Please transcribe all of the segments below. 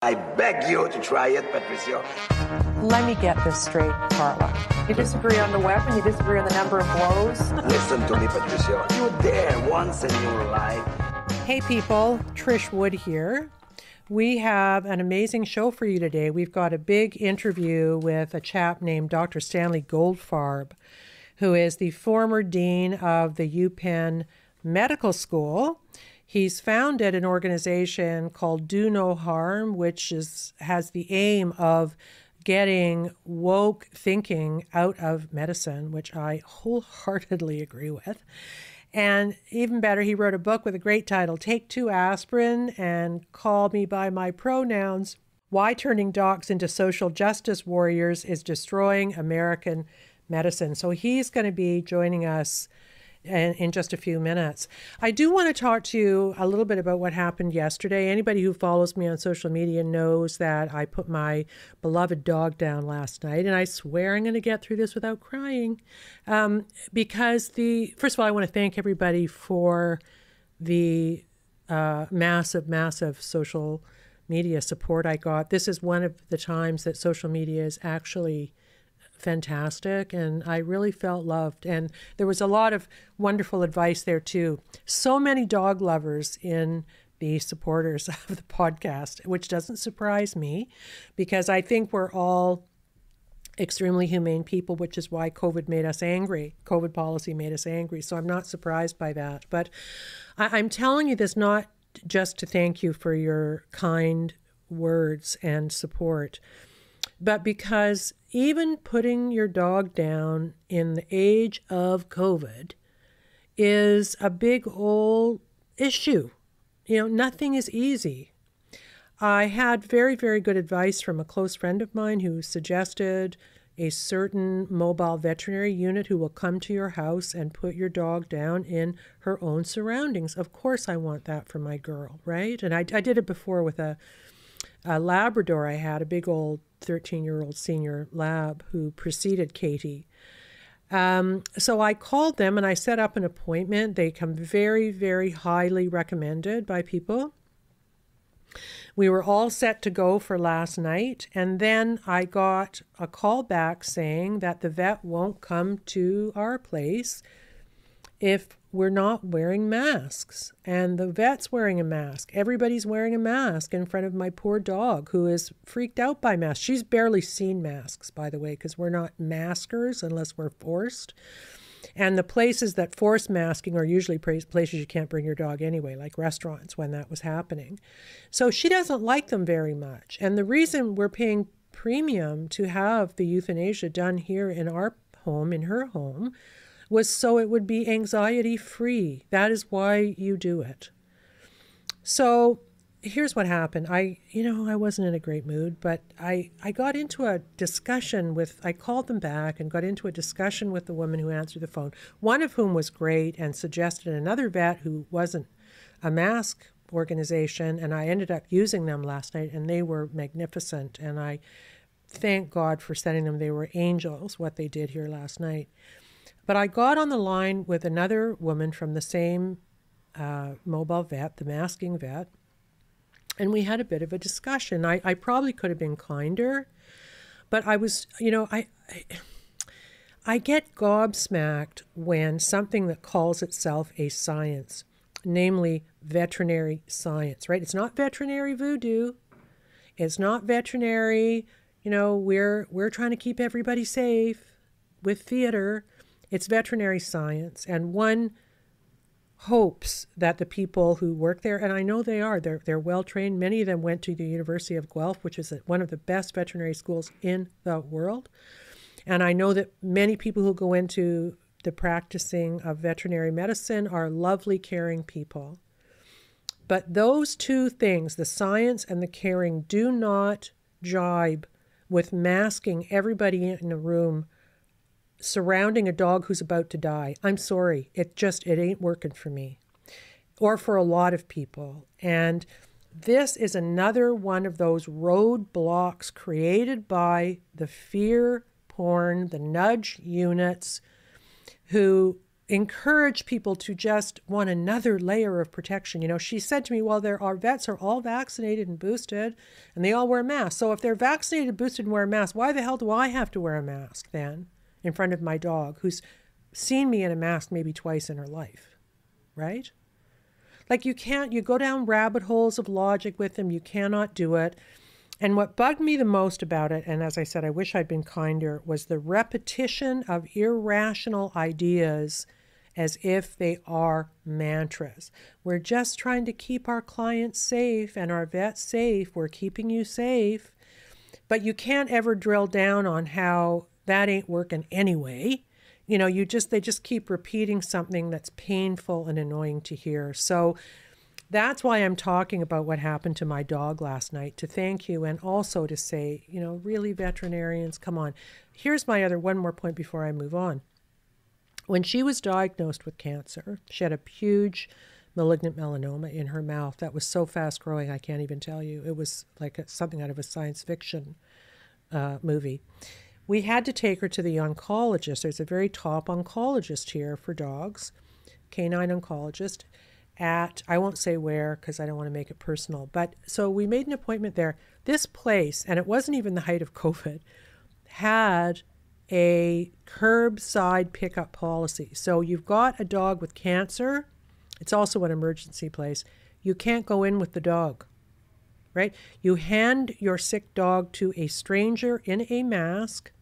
I beg you to try it, Patricio. Let me get this straight, Carla. You disagree on the weapon, you disagree on the number of blows. Listen to me, Patricio. You dare once in your life. Hey people, Trish Wood here. We have an amazing show for you today. We've got a big interview with a chap named Dr. Stanley Goldfarb, who is the former dean of the UPenn Medical School. He's founded an organization called Do No Harm, which has the aim of getting woke thinking out of medicine, which I wholeheartedly agree with. And even better, he wrote a book with a great title, Take 2 Aspirin and Call Me by My Pronouns, Why Turning Docs into Social Justice Warriors is Destroying American Medicine. So he's going to be joining us in just a few minutes. I do want to talk to you a little bit about what happened yesterday. Anybody who follows me on social media knows that I put my beloved dog down last night, and I swear I'm going to get through this without crying. Because first of all, I want to thank everybody for the massive social media support I got. This is one of the times that social media is actually fantastic, and I really felt loved, and there was a lot of wonderful advice there too. So many dog lovers in the supporters of the podcast, which doesn't surprise me because I think we're all extremely humane people, which is why COVID made us angry. COVID policy made us angry, so I'm not surprised by that. But I'm telling you this not just to thank you for your kind words and support, but because even putting your dog down in the age of COVID is a big old issue. You know, nothing is easy. I had very, very good advice from a close friend of mine who suggested a certain mobile veterinary unit who will come to your house and put your dog down in her own surroundings. Of course I want that for my girl, right? And I did it before with a Labrador I had, a big old 13-year-old senior lab who preceded Katie. So I called them and I set up an appointment. They come very, very highly recommended by people. We were all set to go for last night, and then I got a call back saying that the vet won't come to our place if we're not wearing masks. And the vet's wearing a mask. Everybody's wearing a mask in front of my poor dog who is freaked out by masks. She's barely seen masks, by the way, because we're not maskers unless we're forced. And the places that force masking are usually places you can't bring your dog anyway, like restaurants when that was happening. So she doesn't like them very much. And the reason we're paying premium to have the euthanasia done here in our home, in her home, was so it would be anxiety-free. That is why you do it. So here's what happened. I wasn't in a great mood, but I got into a discussion I called them back and got into a discussion with the woman who answered the phone, one of whom was great and suggested another vet who wasn't a mask organization, and I ended up using them last night, and they were magnificent, and I thank God for sending them. They were angels, what they did here last night. But I got on the line with another woman from the same mobile vet, the masking vet, and we had a bit of a discussion. I probably could have been kinder, but I was, I get gobsmacked when something that calls itself a science, namely veterinary science, right? It's not veterinary voodoo. It's not veterinary, we're trying to keep everybody safe with theater. It's veterinary science, and one hopes that the people who work there, and I know they are, they're well-trained. Many of them went to the University of Guelph, which is one of the best veterinary schools in the world. And I know that many people who go into the practicing of veterinary medicine are lovely, caring people. But those two things, the science and the caring, do not jibe with masking everybody in a room surrounding a dog who's about to die. I'm sorry. It ain't working for me or for a lot of people. And this is another one of those roadblocks created by the fear porn, the nudge units who encourage people to just want another layer of protection. You know, she said to me, well, our vets are all vaccinated and boosted and they all wear masks. So if they're vaccinated, boosted, and wear a mask, why the hell do I have to wear a mask then in front of my dog who's seen me in a mask maybe twice in her life, right? Like you go down rabbit holes of logic with them. You cannot do it. And what bugged me the most about it, and as I said, I wish I'd been kinder, was the repetition of irrational ideas as if they are mantras. We're just trying to keep our clients safe and our vets safe. We're keeping you safe. But you can't ever drill down on how that ain't working anyway. You know, they just keep repeating something that's painful and annoying to hear. So that's why I'm talking about what happened to my dog last night, to thank you and also to say, you know, really, veterinarians, come on. Here's my one more point before I move on. When she was diagnosed with cancer, she had a huge malignant melanoma in her mouth that was so fast growing, I can't even tell you. It was like something out of a science fiction movie. We had to take her to the oncologist. There's a very top oncologist here for dogs, canine oncologist. I won't say where because I don't want to make it personal, but so we made an appointment there. This place, and it wasn't even the height of COVID, had a curbside pickup policy. So you've got a dog with cancer. It's also an emergency place. You can't go in with the dog, right? You hand your sick dog to a stranger in a mask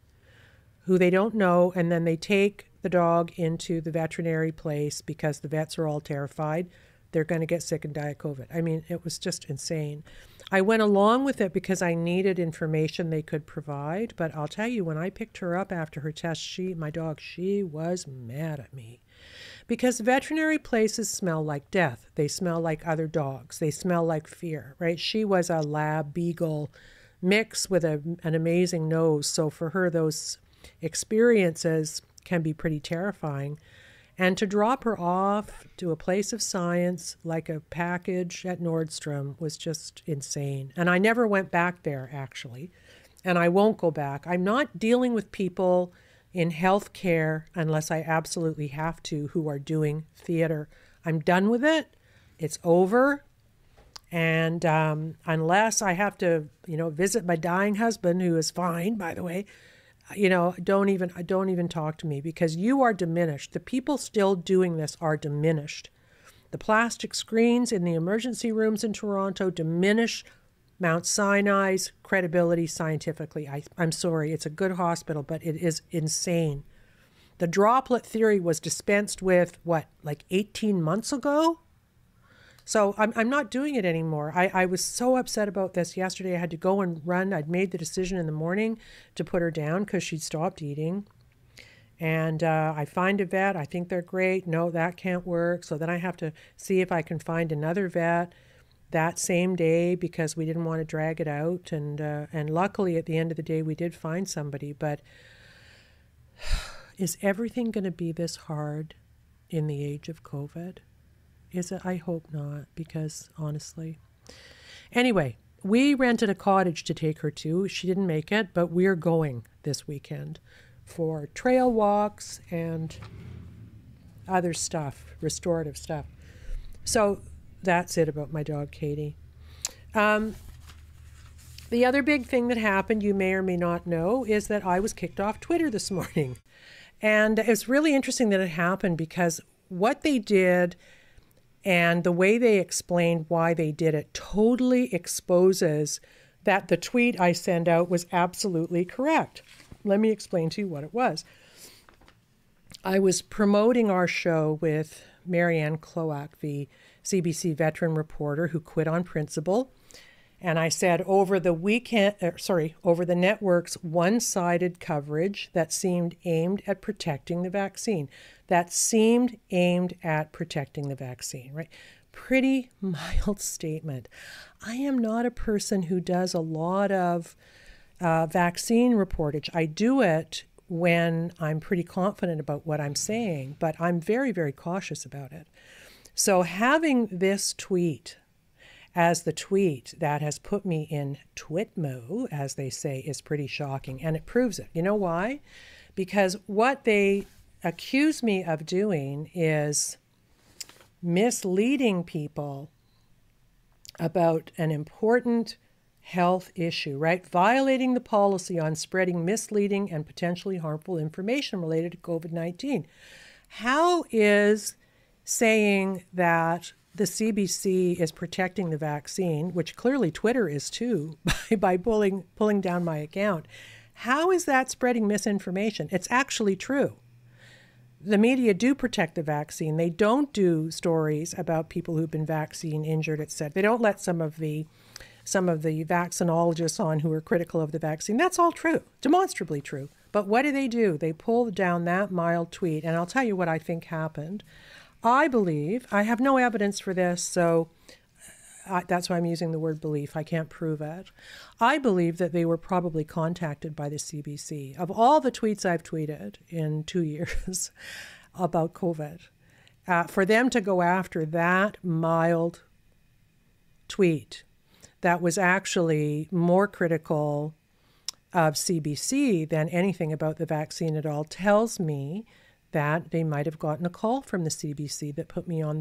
who they don't know, and then they take the dog into the veterinary place because the vets are all terrified they're going to get sick and die of COVID. I mean, it was just insane. I went along with it because I needed information they could provide, but I'll tell you, when I picked her up after her test, she was mad at me. Because veterinary places smell like death. They smell like other dogs. They smell like fear, right? She was a lab beagle mix with an amazing nose. So for her, those experiences can be pretty terrifying. And to drop her off to a place of science like a package at Nordstrom was just insane. And I never went back there, actually. And I won't go back. I'm not dealing with people in healthcare unless I absolutely have to who are doing theater. I'm done with it. It's over. And unless I have to, visit my dying husband, who is fine, by the way, don't even talk to me, because you are diminished. The people still doing this are diminished. The plastic screens in the emergency rooms in Toronto diminish Mount Sinai's credibility scientifically. I'm sorry, it's a good hospital, but it is insane. The droplet theory was dispensed with, 18 months ago? So I'm not doing it anymore. I was so upset about this yesterday. I had to go and run. I'd made the decision in the morning to put her down because she'd stopped eating. And I find a vet. I think they're great. No, that can't work. So then I have to see if I can find another vet that same day because we didn't want to drag it out. And luckily, at the end of the day, we did find somebody. But is everything going to be this hard in the age of COVID? Is it? I hope not, because honestly. Anyway, we rented a cottage to take her to. She didn't make it, but we're going this weekend for trail walks and other stuff, restorative stuff. So that's it about my dog, Katie. The other big thing that happened, you may or may not know, is that I was kicked off Twitter this morning. And it's really interesting that it happened because what they did and the way they explained why they did it totally exposes that the tweet I sent out was absolutely correct. Let me explain to you what it was. I was promoting our show with Marianne Cloak, the CBC veteran reporter who quit on principle. And I said over the network's one-sided coverage that seemed aimed at protecting the vaccine. Right? Pretty mild statement. I am not a person who does a lot of vaccine reportage. I do it when I'm pretty confident about what I'm saying, but I'm very, very cautious about it. So having this tweet as the tweet that has put me in twitmo, as they say, is pretty shocking. And it proves it. You know why? Because what they accuse me of doing is misleading people about an important health issue, right? Violating the policy on spreading misleading and potentially harmful information related to COVID-19. How is saying that the CBC is protecting the vaccine, which clearly Twitter is too, by pulling down my account, how is that spreading misinformation? It's actually true. The media do protect the vaccine. They don't do stories about people who've been vaccine injured, etc. They don't let some of the vaccinologists on who are critical of the vaccine. That's all true, demonstrably true. But what do? They pull down that mild tweet, and I'll tell you what I think happened. I believe, I have no evidence for this, so that's why I'm using the word belief. I can't prove it. I believe that they were probably contacted by the CBC. Of all the tweets I've tweeted in 2 years about COVID, for them to go after that mild tweet that was actually more critical of CBC than anything about the vaccine at all tells me that they might have gotten a call from the CBC that put me on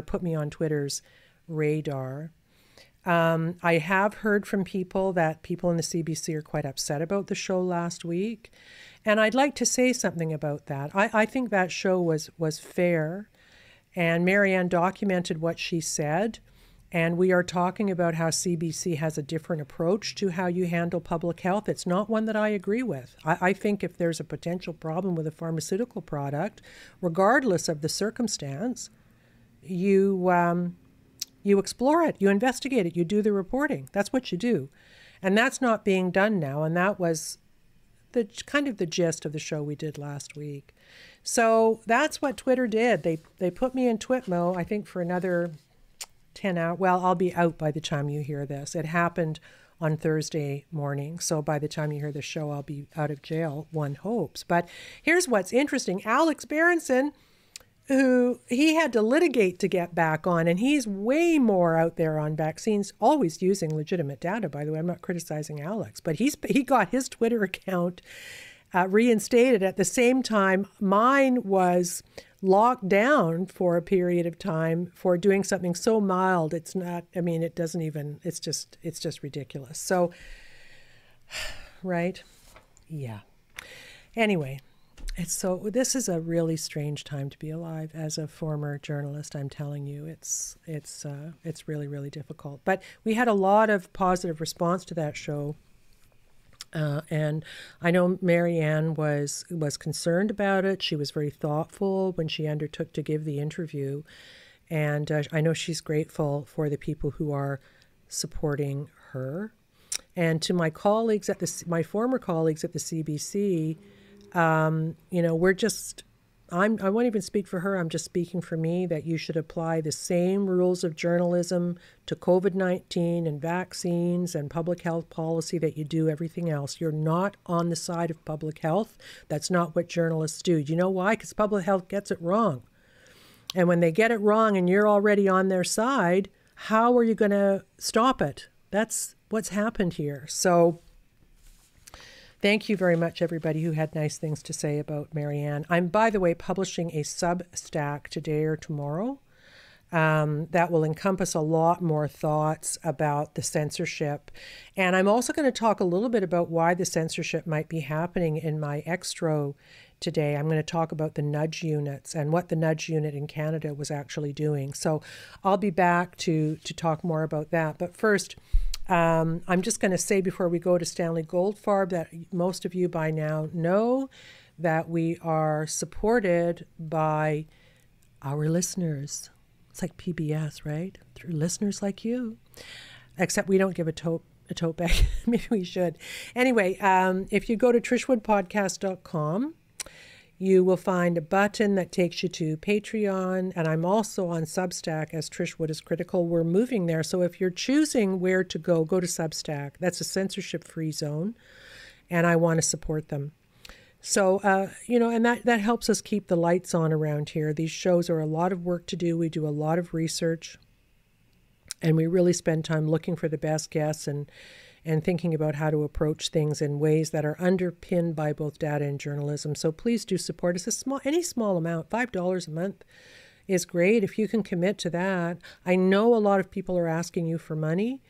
put me on Twitter's radar. I have heard from people that people in the CBC are quite upset about the show last week, and I'd like to say something about that. I think that show was fair, and Marianne documented what she said. And we are talking about how CBC has a different approach to how you handle public health. It's not one that I agree with. I think if there's a potential problem with a pharmaceutical product, regardless of the circumstance, you explore it, you investigate it, you do the reporting. That's what you do. And that's not being done now. And that was the gist of the show we did last week. So that's what Twitter did. They put me in Twitmo, I think, for another 10 hours. Well, I'll be out by the time you hear this. It happened on Thursday morning. So by the time you hear the show, I'll be out of jail, one hopes. But here's what's interesting. Alex Berenson, who he had to litigate to get back on, and he's way more out there on vaccines, always using legitimate data, by the way. I'm not criticizing Alex, but he got his Twitter account reinstated at the same time mine was locked down for a period of time for doing something so mild. It's not, I mean, it doesn't even, it's just ridiculous. So, right? Yeah. Anyway, this is a really strange time to be alive. As a former journalist, I'm telling you, it's really, really difficult. But we had a lot of positive response to that show. And I know Marianne was concerned about it. She was very thoughtful when she undertook to give the interview. And I know she's grateful for the people who are supporting her. And to my colleagues my former colleagues at the CBC, I won't even speak for her. I'm just speaking for me, that you should apply the same rules of journalism to COVID-19 and vaccines and public health policy that you do everything else. You're not on the side of public health. That's not what journalists do. Do you know why? Because public health gets it wrong. And when they get it wrong and you're already on their side, how are you going to stop it? That's what's happened here. So thank you very much, everybody who had nice things to say about Marianne. I'm, by the way, publishing a Substack today or tomorrow that will encompass a lot more thoughts about the censorship. And I'm also going to talk a little bit about why the censorship might be happening in my extra today. I'm going to talk about the nudge units and what the nudge unit in Canada was actually doing. So I'll be back to talk more about that. But first, I'm just going to say before we go to Stanley Goldfarb that most of you by now know that we are supported by our listeners. It's like PBS, right? Through listeners like you. Except we don't give a tote bag. Maybe we should. Anyway, if you go to trishwoodpodcast.com, you will find a button that takes you to Patreon, and I'm also on Substack as Trish Wood is Critical. We're moving there, so if you're choosing where to go to Substack. That's a censorship-free zone, and I want to support them. So, and that helps us keep the lights on around here. These shows are a lot of work to do. We do a lot of research, and we really spend time looking for the best guests and and thinking about how to approach things in ways that are underpinned by both data and journalism. So please do support us. Any small amount, $5 a month is great if you can commit to that. I know a lot of people are asking you for money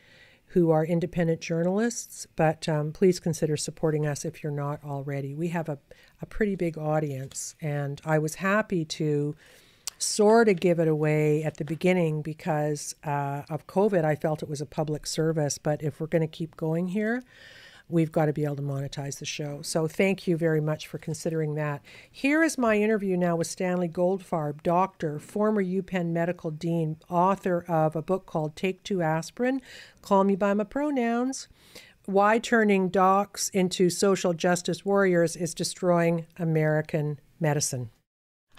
who are independent journalists, but please consider supporting us if you're not already. We have a pretty big audience, and I was happy to sort of give it away at the beginning because of COVID. I felt it was a public service, but if we're going to keep going here, we've got to be able to monetize the show. So thank you very much for considering that. Here is my interview now with Stanley Goldfarb, doctor, former UPenn medical dean, author of a book called Take Two Aspirin, Call Me By My Pronouns, Why Turning Docs into Social Justice Warriors is Destroying American Medicine.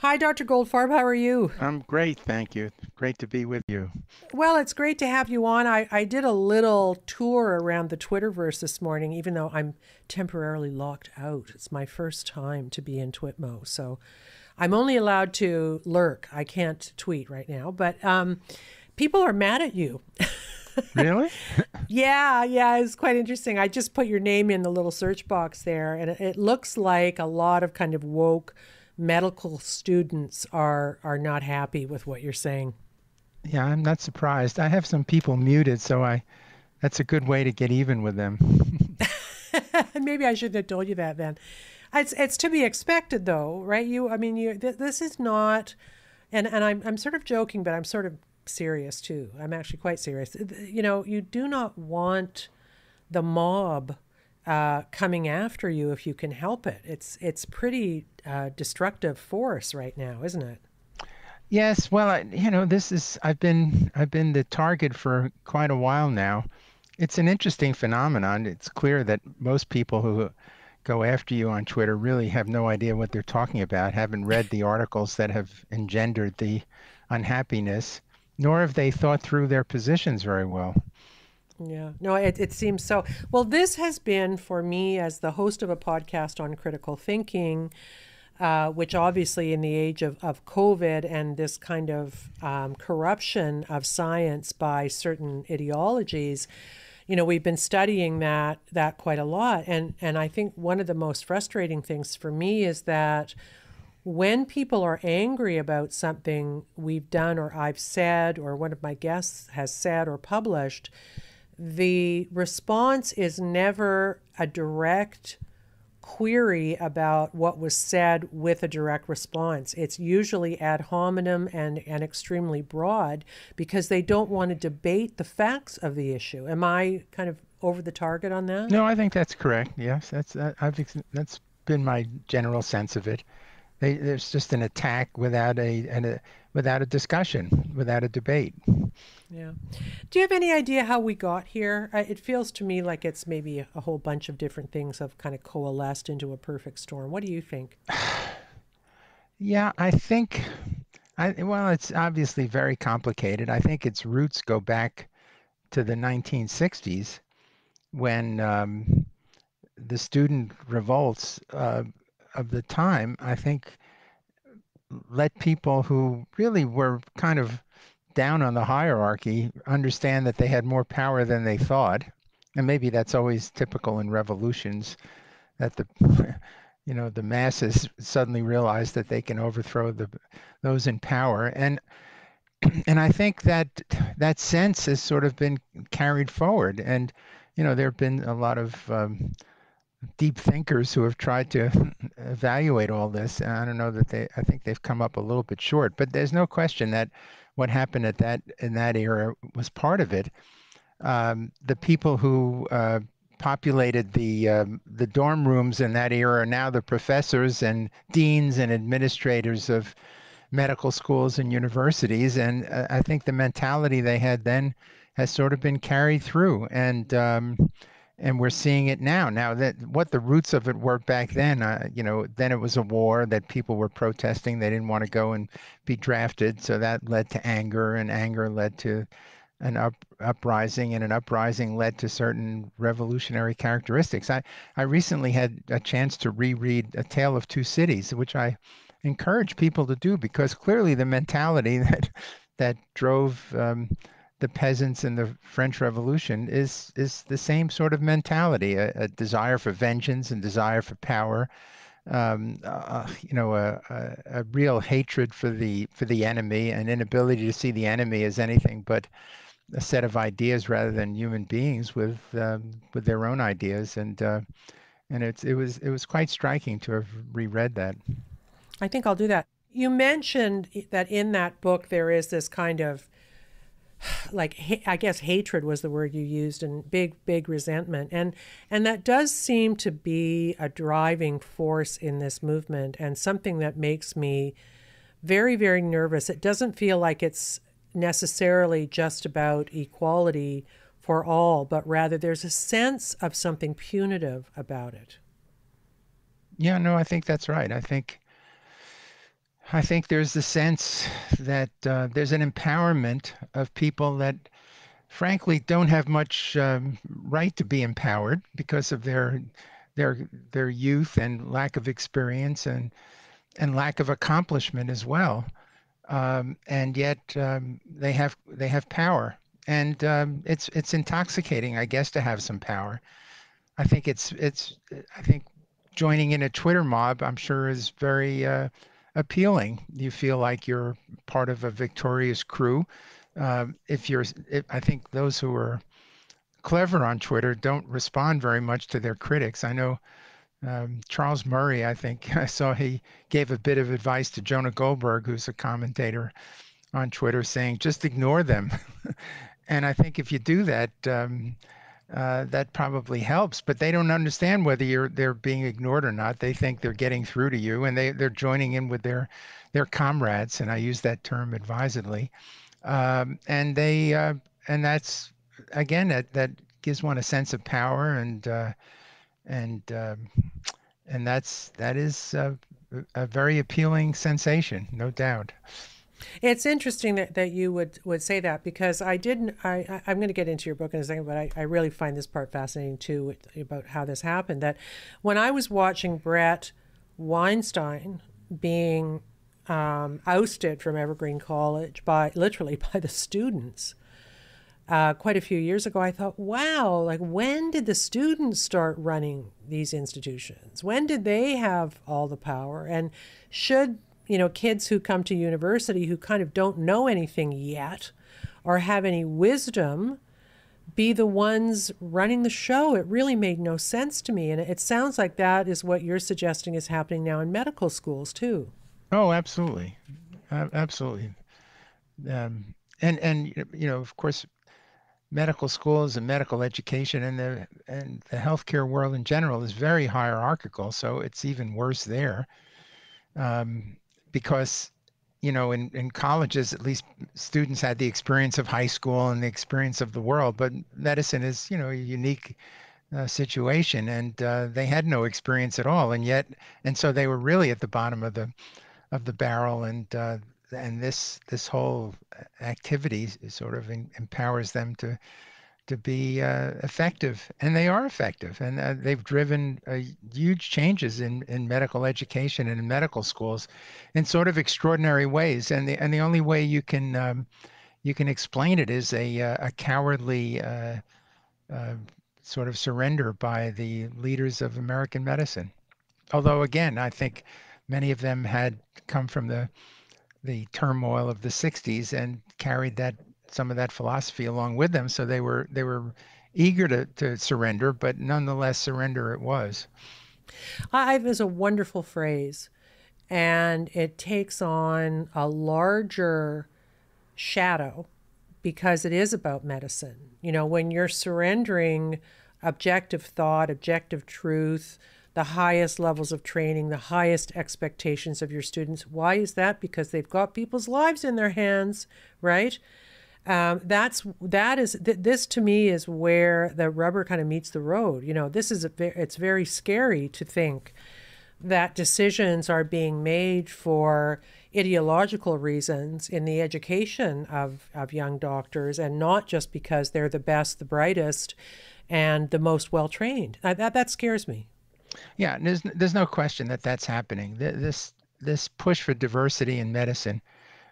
Hi, Dr. Goldfarb. How are you? I'm great, thank you. Great to be with you. Well, it's great to have you on. I did a little tour around the Twitterverse this morning, even though I'm temporarily locked out. It's my first time to be in Twitmo, so I'm only allowed to lurk. I can't tweet right now, but people are mad at you. Really? Yeah, it's quite interesting. I just put your name in the little search box there, and it looks like a lot of kind of woke medical students are not happy with what you're saying. Yeah, I'm not surprised. I have some people muted, so that's a good way to get even with them. Maybe I shouldn't have told you that then. It's to be expected though, right? This is not, and I'm sort of joking, but I'm sort of serious too. I'm actually quite serious. You do not want the mob coming after you if you can help it. It's pretty destructive force right now, isn't it? Yes, well, I've been the target for quite a while now. It's an interesting phenomenon. It's clear that most people who go after you on Twitter really have no idea what they're talking about, haven't read the articles that have engendered the unhappiness, nor have they thought through their positions very well. Yeah, no, it seems so. Well, this has been for me as the host of a podcast on critical thinking, which obviously in the age of COVID and this kind of corruption of science by certain ideologies, we've been studying that quite a lot. And I think one of the most frustrating things for me is that when people are angry about something we've done or I've said or one of my guests has said or published, the response is never a direct query about what was said with a direct response. It's usually ad hominem and extremely broad because they don't want to debate the facts of the issue. Am I kind of over the target on that? No, I think that's correct. Yes, that's been my general sense of it. There's just an attack without a discussion, without a debate. Yeah. Do you have any idea how we got here? It feels to me like it's maybe a whole bunch of different things have kind of coalesced into a perfect storm. What do you think? Yeah, I think, it's obviously very complicated. I think its roots go back to the 1960s when the student revolts of the time, I think, let people who really were kind of down on the hierarchy understand that they had more power than they thought. And maybe that's always typical in revolutions, that the masses suddenly realize that they can overthrow those in power. And I think that sense has sort of been carried forward. And there have been a lot of deep thinkers who have tried to evaluate all this. And I don't know that I think they've come up a little bit short, but there's no question that what happened in that era was part of it. The people who populated the dorm rooms in that era are now the professors and deans and administrators of medical schools and universities. And I think the mentality they had then has sort of been carried through. And we're seeing it now. Now that what the roots of it were back then, then it was a war that people were protesting. They didn't want to go and be drafted. So that led to anger, and anger led to an uprising, and an uprising led to certain revolutionary characteristics. I recently had a chance to reread A Tale of Two Cities, which I encourage people to do, because clearly the mentality that drove the peasants in the French Revolution is the same sort of mentality, a desire for vengeance and desire for power, a real hatred for the enemy, an inability to see the enemy as anything but a set of ideas rather than human beings with their own ideas, and it was quite striking to have reread that. I think I'll do that. You mentioned that in that book there is this kind of like I guess hatred was the word you used, and big resentment, and that does seem to be a driving force in this movement, and something that makes me very nervous. It doesn't feel like it's necessarily just about equality for all, but rather there's a sense of something punitive about it. Yeah, no, I think that's right. I think there's the sense that there's an empowerment of people that frankly don't have much right to be empowered because of their youth and lack of experience and lack of accomplishment as well. And yet they have power, and it's intoxicating, I guess, to have some power. I think joining in a Twitter mob, I'm sure, is very appealing. You feel like you're part of a victorious crew. I think those who are clever on Twitter don't respond very much to their critics. I know Charles Murray, I think I saw he gave a bit of advice to Jonah Goldberg, who's a commentator on Twitter, saying just ignore them. And I think if you do that, that probably helps. But they don't understand whether they're being ignored or not. They think they're getting through to you, and they're joining in with their comrades. And I use that term advisedly. And that's again that gives one a sense of power, and that is a very appealing sensation, no doubt. It's interesting that you would say that, because I didn't. I'm going to get into your book in a second, but I really find this part fascinating too, about how this happened. That when I was watching Brett Weinstein being ousted from Evergreen College by literally by the students quite a few years ago, I thought, wow, like when did the students start running these institutions? When did they have all the power? And should kids who come to university who kind of don't know anything yet or have any wisdom be the ones running the show? It really made no sense to me. And it sounds like that is what you're suggesting is happening now in medical schools too. Oh, absolutely, absolutely. And of course, medical schools and medical education and the healthcare world in general is very hierarchical, so it's even worse there. Um, because in colleges, at least students had the experience of high school and the experience of the world, but medicine is a unique situation, and they had no experience at all, and so they were really at the bottom of the barrel, and this whole activity sort of empowers them to be effective, and they are effective, and they've driven huge changes in medical education and in medical schools in sort of extraordinary ways. And the only way you can explain it is a cowardly uh, sort of surrender by the leaders of American medicine. Although again, I think many of them had come from the turmoil of the 60s and carried that some of that philosophy along with them. So they were eager to surrender, but nonetheless surrender it was. Is a wonderful phrase, and it takes on a larger shadow because it is about medicine. When you're surrendering objective thought, objective truth, the highest levels of training, the highest expectations of your students. Why is that? Because they've got people's lives in their hands, right? This to me is where the rubber kind of meets the road. It's very scary to think that decisions are being made for ideological reasons in the education of young doctors, and not just because they're the best, the brightest, and the most well-trained. That scares me. Yeah, and there's no question that that's happening. This push for diversity in medicine,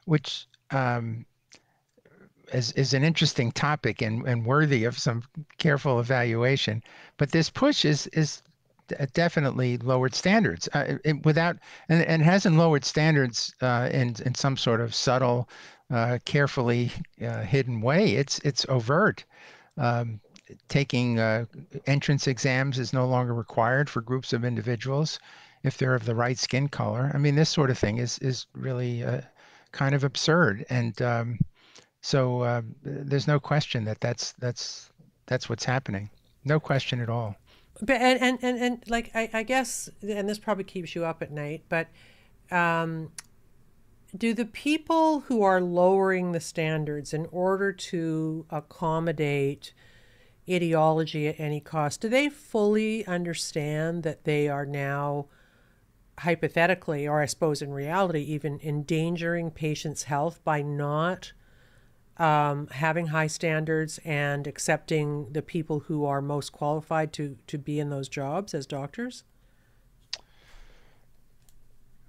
which is an interesting topic and worthy of some careful evaluation. But this push is definitely lowered standards without and hasn't lowered standards in some sort of subtle, carefully hidden way. It's overt. Um, Taking entrance exams is no longer required for groups of individuals if they're of the right skin color. I mean, this sort of thing is really kind of absurd, and so there's no question that that's what's happening. No question at all. But and like I guess, and this probably keeps you up at night, but um, do the people who are lowering the standards in order to accommodate ideology at any cost, do they fully understand that they are now hypothetically, or I suppose in reality, even endangering patients' health by not having high standards and accepting the people who are most qualified to be in those jobs as doctors?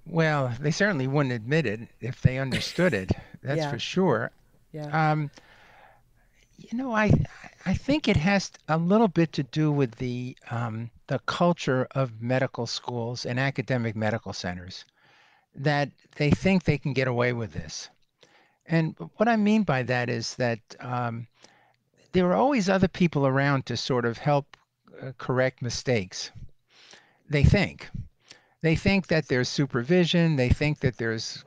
Well, they certainly wouldn't admit it if they understood it. That's Yeah, for sure. yeah. Um, I think it has a little bit to do with the culture of medical schools and academic medical centers that they think they can get away with this. And what I mean by that is that there are always other people around to sort of help correct mistakes. They think. They think that there's supervision. They think that there's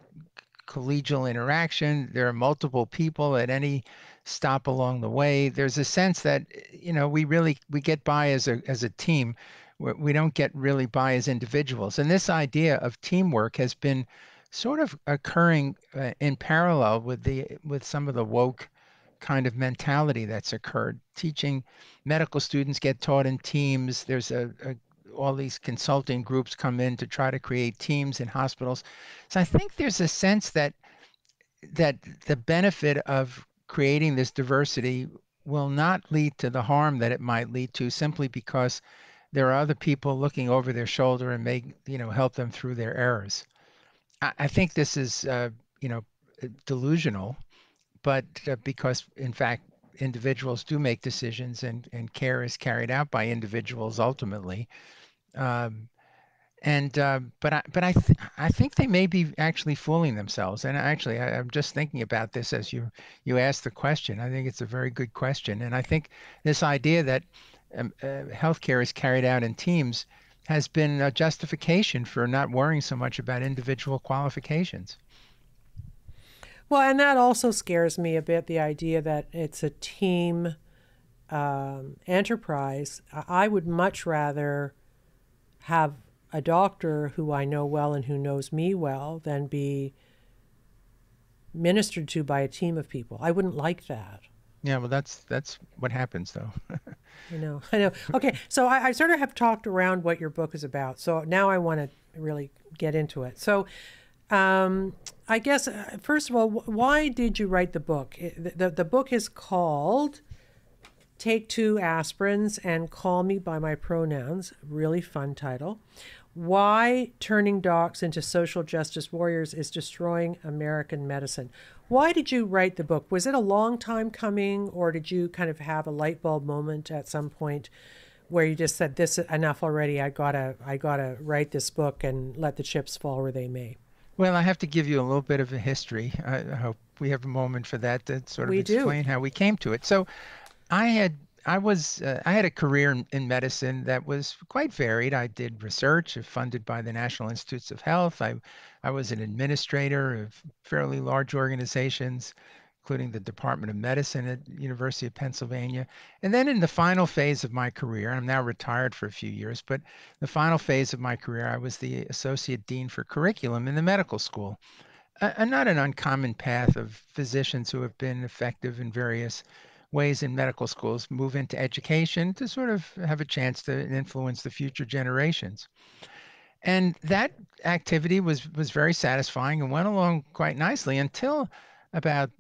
collegial interaction. There are multiple people at any stop along the way. There's a sense that we get by as a team. We don't get really by as individuals. And this idea of teamwork has been sort of occurring in parallel with some of the woke kind of mentality that's occurred. Teaching medical students get taught in teams. There's all these consulting groups come in to try to create teams in hospitals. So I think there's a sense that the benefit of creating this diversity will not lead to the harm that it might lead to simply because there are other people looking over their shoulder and help them through their errors. I think this is you know delusional, but because in fact individuals do make decisions and care is carried out by individuals ultimately. Um, and I think they may be actually fooling themselves. And actually, I'm just thinking about this as you asked the question. I think it's a very good question. And I think this idea that healthcare is carried out in teams has been a justification for not worrying so much about individual qualifications. Well, and that also scares me a bit, the idea that it's a team enterprise. I would much rather have a doctor who I know well and who knows me well than be ministered to by a team of people. I wouldn't like that. Yeah, well, that's what happens though. I know, I know. Okay, so I sort of have talked around what your book is about. So now I want to really get into it. So I guess, first of all, why did you write the book? The book is called Take Two Aspirins and Call Me by My Pronouns. Really fun title. Why Turning Docs into Social Justice Warriors is Destroying American Medicine. Why did you write the book? Was it a long time coming, or did you kind of have a light bulb moment at some point where you just said, this enough already, I gotta write this book and let the chips fall where they may? Well, I have to give you a little bit of a history. I hope we have a moment for that to sort of We do. explain how we came to it. So I had a career in medicine that was quite varied. I did research funded by the National Institutes of Health. I was an administrator of fairly large organizations, including the Department of Medicine at University of Pennsylvania. And then in the final phase of my career, I'm now retired for a few years, but the final phase of my career, I was the associate dean for curriculum in the medical school. Not an uncommon path of physicians who have been effective in various ways in medical schools move into education to sort of have a chance to influence the future generations. And that activity was very satisfying and went along quite nicely until about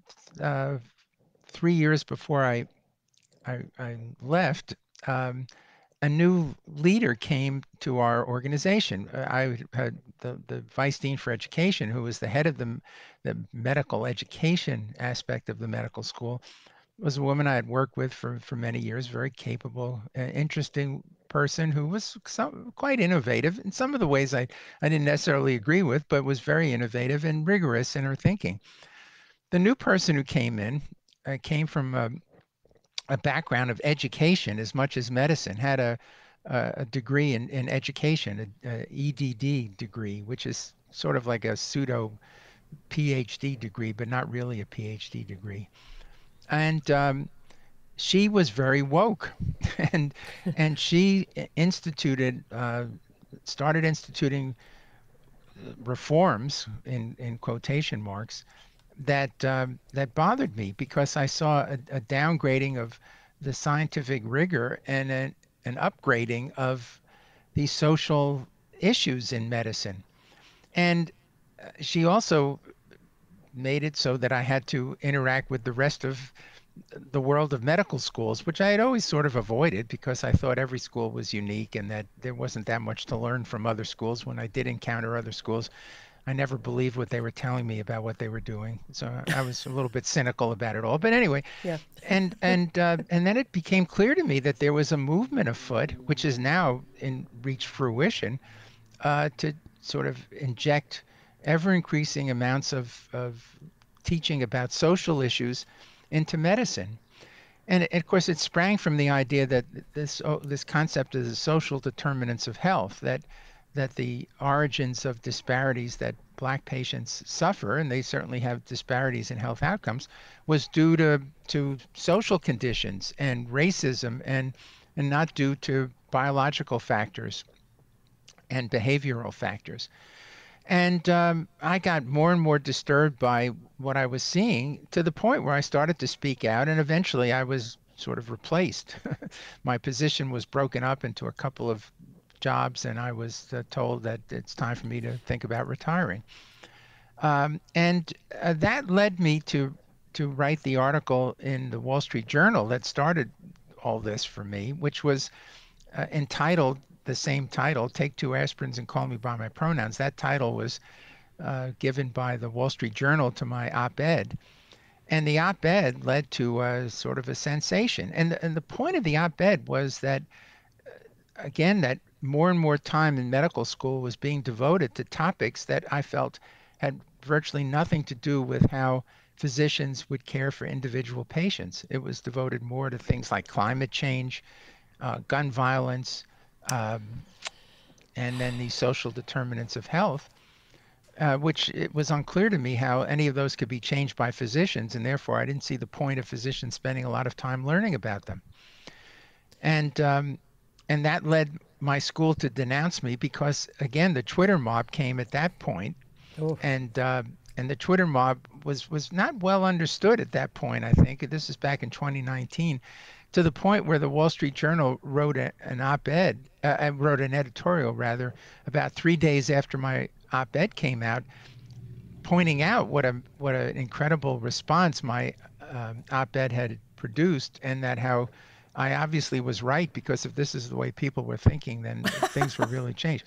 uh, 3 years before I left. Um, a new leader came to our organization. I had the vice dean for education, who was the head of the medical education aspect of the medical school, was a woman I had worked with for many years, very capable, interesting person who was quite innovative in some of the ways I didn't necessarily agree with, but was very innovative and rigorous in her thinking. The new person who came in came from a background of education as much as medicine, had a degree in education, a EDD degree, which is sort of like a pseudo PhD degree, but not really a PhD degree. And she was very woke, and she started instituting reforms in quotation marks that bothered me because I saw a downgrading of the scientific rigor and an upgrading of these social issues in medicine. And she also made it so that I had to interact with the rest of the world of medical schools, which I had always sort of avoided because I thought every school was unique and that there wasn't that much to learn from other schools. When I did encounter other schools, I never believed what they were telling me about what they were doing. So I was a little bit cynical about it all. But anyway, Yeah. and then it became clear to me that there was a movement afoot, which is now in reached fruition, to sort of inject ever increasing amounts of teaching about social issues into medicine. And of course, it sprang from the idea that this concept of the social determinants of health, that the origins of disparities that Black patients suffer, and they certainly have disparities in health outcomes, was due to social conditions and racism, and not due to biological factors and behavioral factors. And I got more and more disturbed by what I was seeing to the point where I started to speak out, and eventually I was sort of replaced. My position was broken up into a couple of jobs, and I was told that it's time for me to think about retiring. And that led me to write the article in the Wall Street Journal that started all this for me, which was entitled the same title, Take Two Aspirins and Call Me by My Pronouns. That title was given by the Wall Street Journal to my op-ed. And the op-ed led to sort of a sensation. And the point of the op-ed was that, again, that more and more time in medical school was being devoted to topics that I felt had virtually nothing to do with how physicians would care for individual patients. It was devoted more to things like climate change, gun violence, um, and then the social determinants of health, which it was unclear to me how any of those could be changed by physicians, and therefore I didn't see the point of physicians spending a lot of time learning about them. And and that led my school to denounce me because, again, the Twitter mob came at that point, Oh, and the Twitter mob was not well understood at that point. I think this is back in 2019, to the point where the Wall Street Journal wrote an op-ed, wrote an editorial rather, about 3 days after my op-ed came out, pointing out what an incredible response my op-ed had produced, and that how I obviously was right, because if this is the way people were thinking, then things were really changed.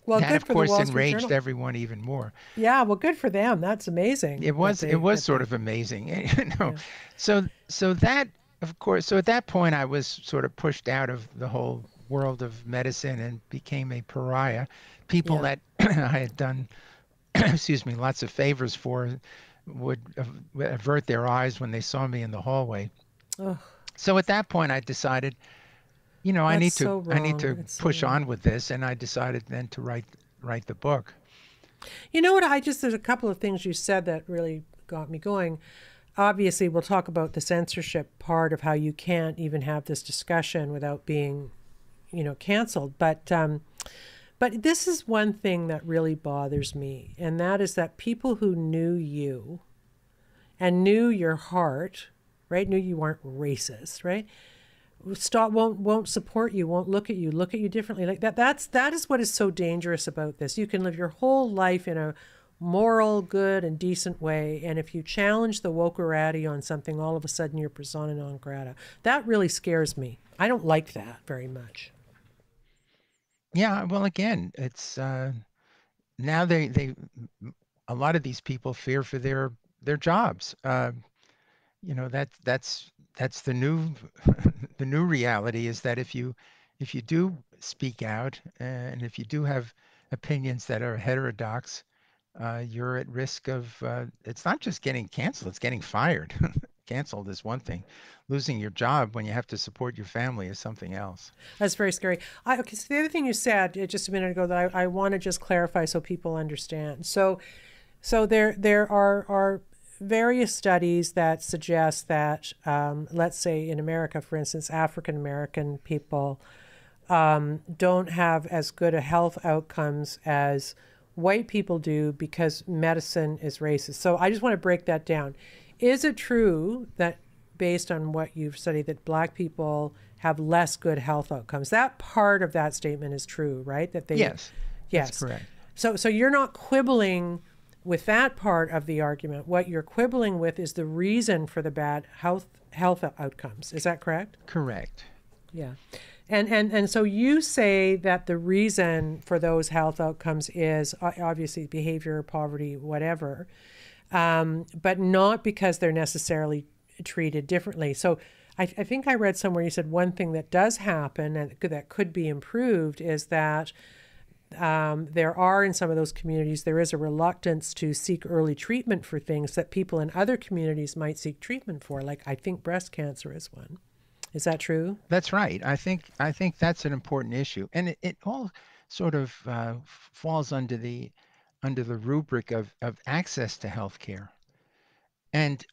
well, That, good of for the course, Wall Street enraged Journal. everyone even more. Yeah, well, good for them. That's amazing It was sort of amazing, yeah. So that, of course, so at that point I was sort of pushed out of the whole world of medicine and became a pariah. People Yeah. that I had done, excuse me, lots of favors for would avert their eyes when they saw me in the hallway. Oh, So at that point I decided, that's so I need wrong. to It's so push wrong. on with this, and I decided then to write the book. You know what? There's a couple of things you said that really got me going. Obviously, we'll talk about the censorship part of how you can't even have this discussion without being, canceled. But this is one thing that really bothers me, and that is that people who knew you and knew your heart, right, knew you weren't racist, right, won't support you, won't look at you differently, like that is what is so dangerous about this. You can live your whole life in a moral, good, and decent way, and if you challenge the wokerati on something, all of a sudden you're persona non grata. That really scares me. I don't like that very much. Yeah, well, again, it's now they a lot of these people fear for their jobs. You know, that's the new the new reality is that if you do speak out and if you do have opinions that are heterodox, you're at risk of it's not just getting canceled, it's getting fired. Canceled is one thing. Losing your job when you have to support your family is something else. That's very scary. Okay, so the other thing you said just a minute ago that I want to just clarify so people understand. So there are various studies that suggest that, let's say in America, for instance, African American people don't have as good a health outcomes as white people do because medicine is racist. So I just want to break that down. Is it true that, based on what you've studied, that Black people have less good health outcomes? That part of that statement is true, right? That they, Yes, yes, that's correct. So you're not quibbling with that part of the argument. What you're quibbling with is the reason for the bad health outcomes. Is that correct? Correct. Yeah. And so you say that the reason for those health outcomes is obviously behavior, poverty, whatever, but not because they're necessarily treated differently. So I think I read somewhere you said one thing that does happen and that could be improved is that there are in some of those communities, there is a reluctance to seek early treatment for things that people in other communities might seek treatment for. Like I think breast cancer is one. Is that true? That's right. I think that's an important issue, and it all sort of falls under the rubric of access to health care. And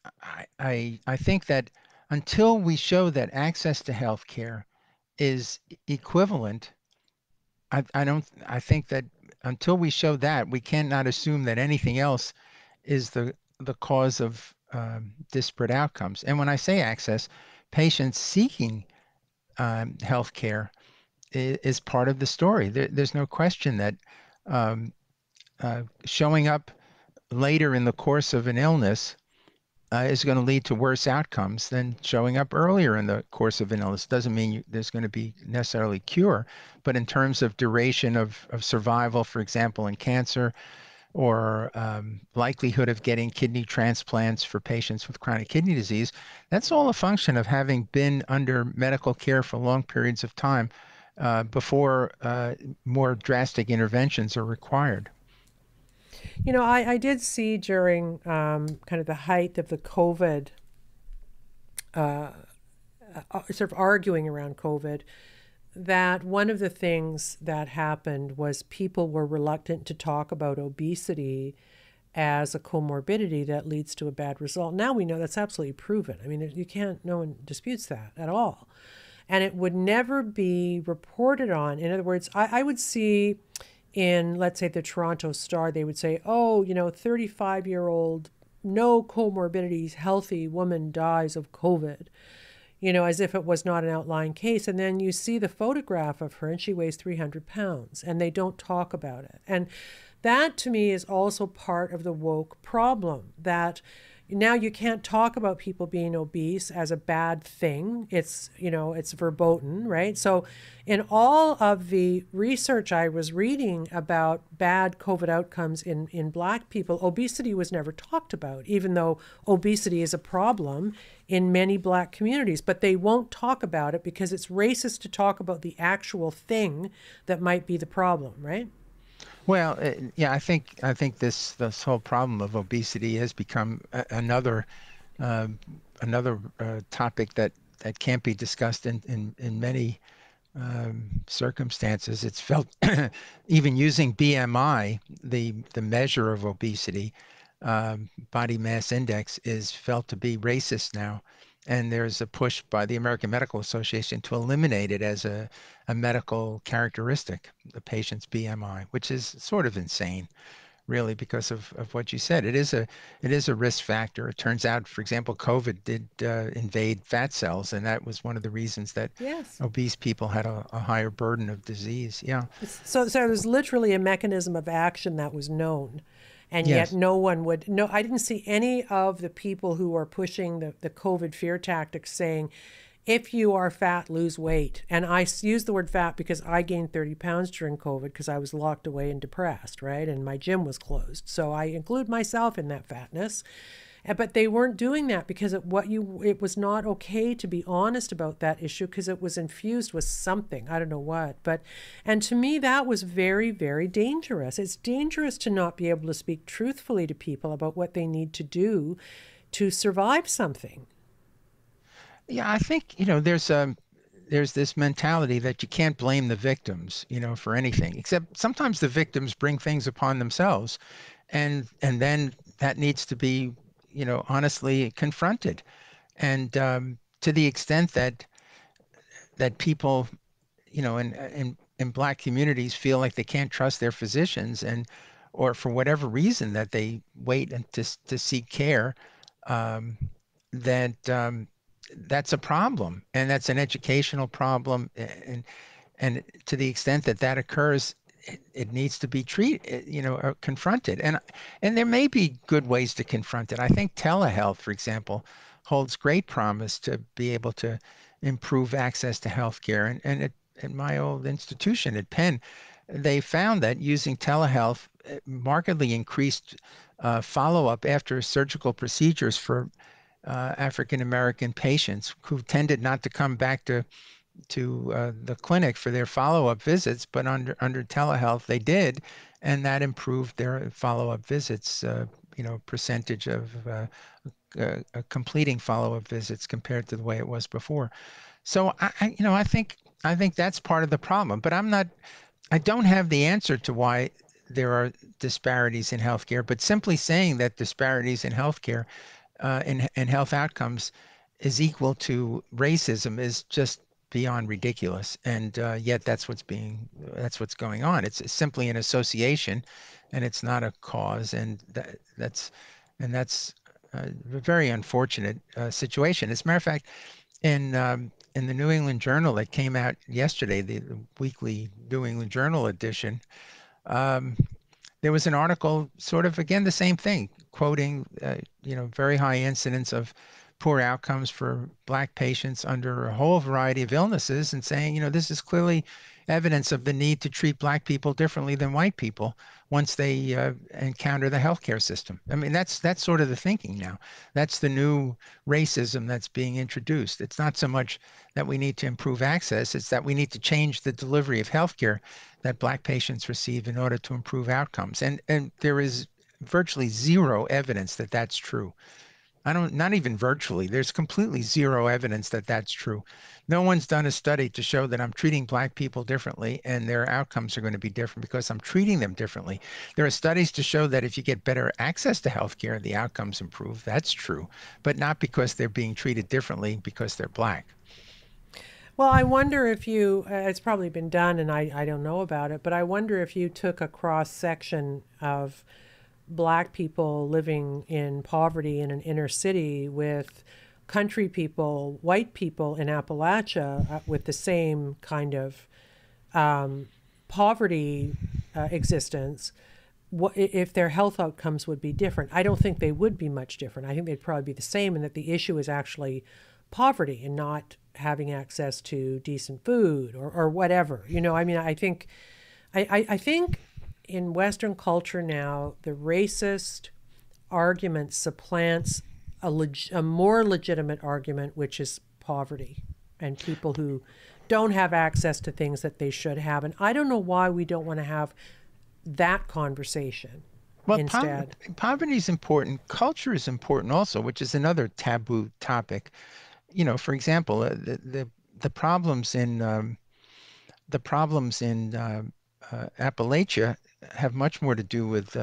I think that until we show that access to health care is equivalent, I think that until we show that, we cannot assume that anything else is the cause of disparate outcomes. And when I say access, patients seeking health care is part of the story. There's no question that um, showing up later in the course of an illness is going to lead to worse outcomes than showing up earlier in the course of an illness. Doesn't mean there's going to be necessarily cure, but in terms of duration of survival, for example, in cancer, or likelihood of getting kidney transplants for patients with chronic kidney disease, that's all a function of having been under medical care for long periods of time before more drastic interventions are required. You know, I did see during kind of the height of the COVID, sort of arguing around COVID, that one of the things that happened was people were reluctant to talk about obesity as a comorbidity that leads to a bad result. Now we know that's absolutely proven. I mean, you can't, no one disputes that at all. And it would never be reported on. In other words, I would see in, let's say, the Toronto Star, they would say, oh, 35-year-old, no comorbidities, healthy woman dies of COVID, as if it was not an outlying case. And then you see the photograph of her and she weighs 300 pounds and they don't talk about it. And that to me is also part of the woke problem, that now you can't talk about people being obese as a bad thing. It's, it's verboten, right? So in all of the research I was reading about bad COVID outcomes in Black people, obesity was never talked about, even though obesity is a problem in many Black communities. But they won't talk about it because it's racist to talk about the actual thing that might be the problem, right? Well, yeah, I think this whole problem of obesity has become uh, another topic that can't be discussed in many circumstances. It's felt even using BMI, the measure of obesity, body mass index, is felt to be racist now. And there's a push by the American Medical Association to eliminate it as a medical characteristic, the patient's BMI, which is sort of insane, really, because of what you said. It is a risk factor. It turns out, for example, COVID did invade fat cells, and that was one of the reasons that Yes. obese people had a higher burden of disease. Yeah. So there's literally a mechanism of action that was known. And yet Yes. no one would, I didn't see any of the people who are pushing the COVID fear tactics saying if you are fat, lose weight. And I use the word fat because I gained 30 pounds during COVID because I was locked away and depressed, right? And my gym was closed. So I include myself in that fatness. But they weren't doing that because it was not okay to be honest about that issue because it was infused with something. I don't know what. And to me, that was very, very dangerous. It's dangerous to not be able to speak truthfully to people about what they need to do to survive something. Yeah, I think, there's this mentality that you can't blame the victims, for anything, except sometimes the victims bring things upon themselves, and then that needs to be, honestly confronted. And to the extent that people, in Black communities feel like they can't trust their physicians, or for whatever reason that they wait and to seek care, um, that that's a problem, and that's an educational problem. And to the extent that that occurs, it needs to be treated, or confronted. And there may be good ways to confront it. I think telehealth, for example, holds great promise to be able to improve access to healthcare. At my old institution at Penn, they found that using telehealth markedly increased follow-up after surgical procedures for African American patients who tended not to come back to the clinic for their follow-up visits, but under telehealth they did, and that improved their follow-up visits, percentage of completing follow-up visits compared to the way it was before. So I think that's part of the problem, but I don't have the answer to why there are disparities in healthcare, but simply saying that disparities in healthcare and health outcomes is equal to racism is just beyond ridiculous. And yet that's what's going on. It's simply an association, and it's not a cause. And that's a very unfortunate situation. As a matter of fact, in the New England Journal that came out yesterday, the weekly New England Journal edition, um, there was an article, sort of again the same thing, quoting very high incidence of poor outcomes for Black patients under a whole variety of illnesses, and saying, this is clearly evidence of the need to treat Black people differently than white people once they encounter the healthcare system. I mean, that's sort of the thinking now. That's the new racism that's being introduced. It's not so much that we need to improve access; it's that we need to change the delivery of healthcare that Black patients receive in order to improve outcomes. And there is virtually zero evidence that that's true. Not even virtually, there's completely zero evidence that that's true. No one's done a study to show that I'm treating Black people differently and their outcomes are going to be different because I'm treating them differently. There are studies to show that if you get better access to healthcare, the outcomes improve. That's true, but not because they're being treated differently because they're Black. Well, I wonder if it's probably been done and I don't know about it, but I wonder if you took a cross section of Black people living in poverty in an inner city with country people, white people in Appalachia with the same kind of poverty existence, if their health outcomes would be different. I don't think they would be much different. I think they'd probably be the same, and that the issue is actually poverty and not having access to decent food or whatever. I mean, I think in Western culture now, the racist argument supplants a more legitimate argument, which is poverty and people who don't have access to things that they should have. And I don't know why we don't want to have that conversation Well, instead. poverty is important. Culture is important also, which is another taboo topic. For example, the problems in Appalachia have much more to do with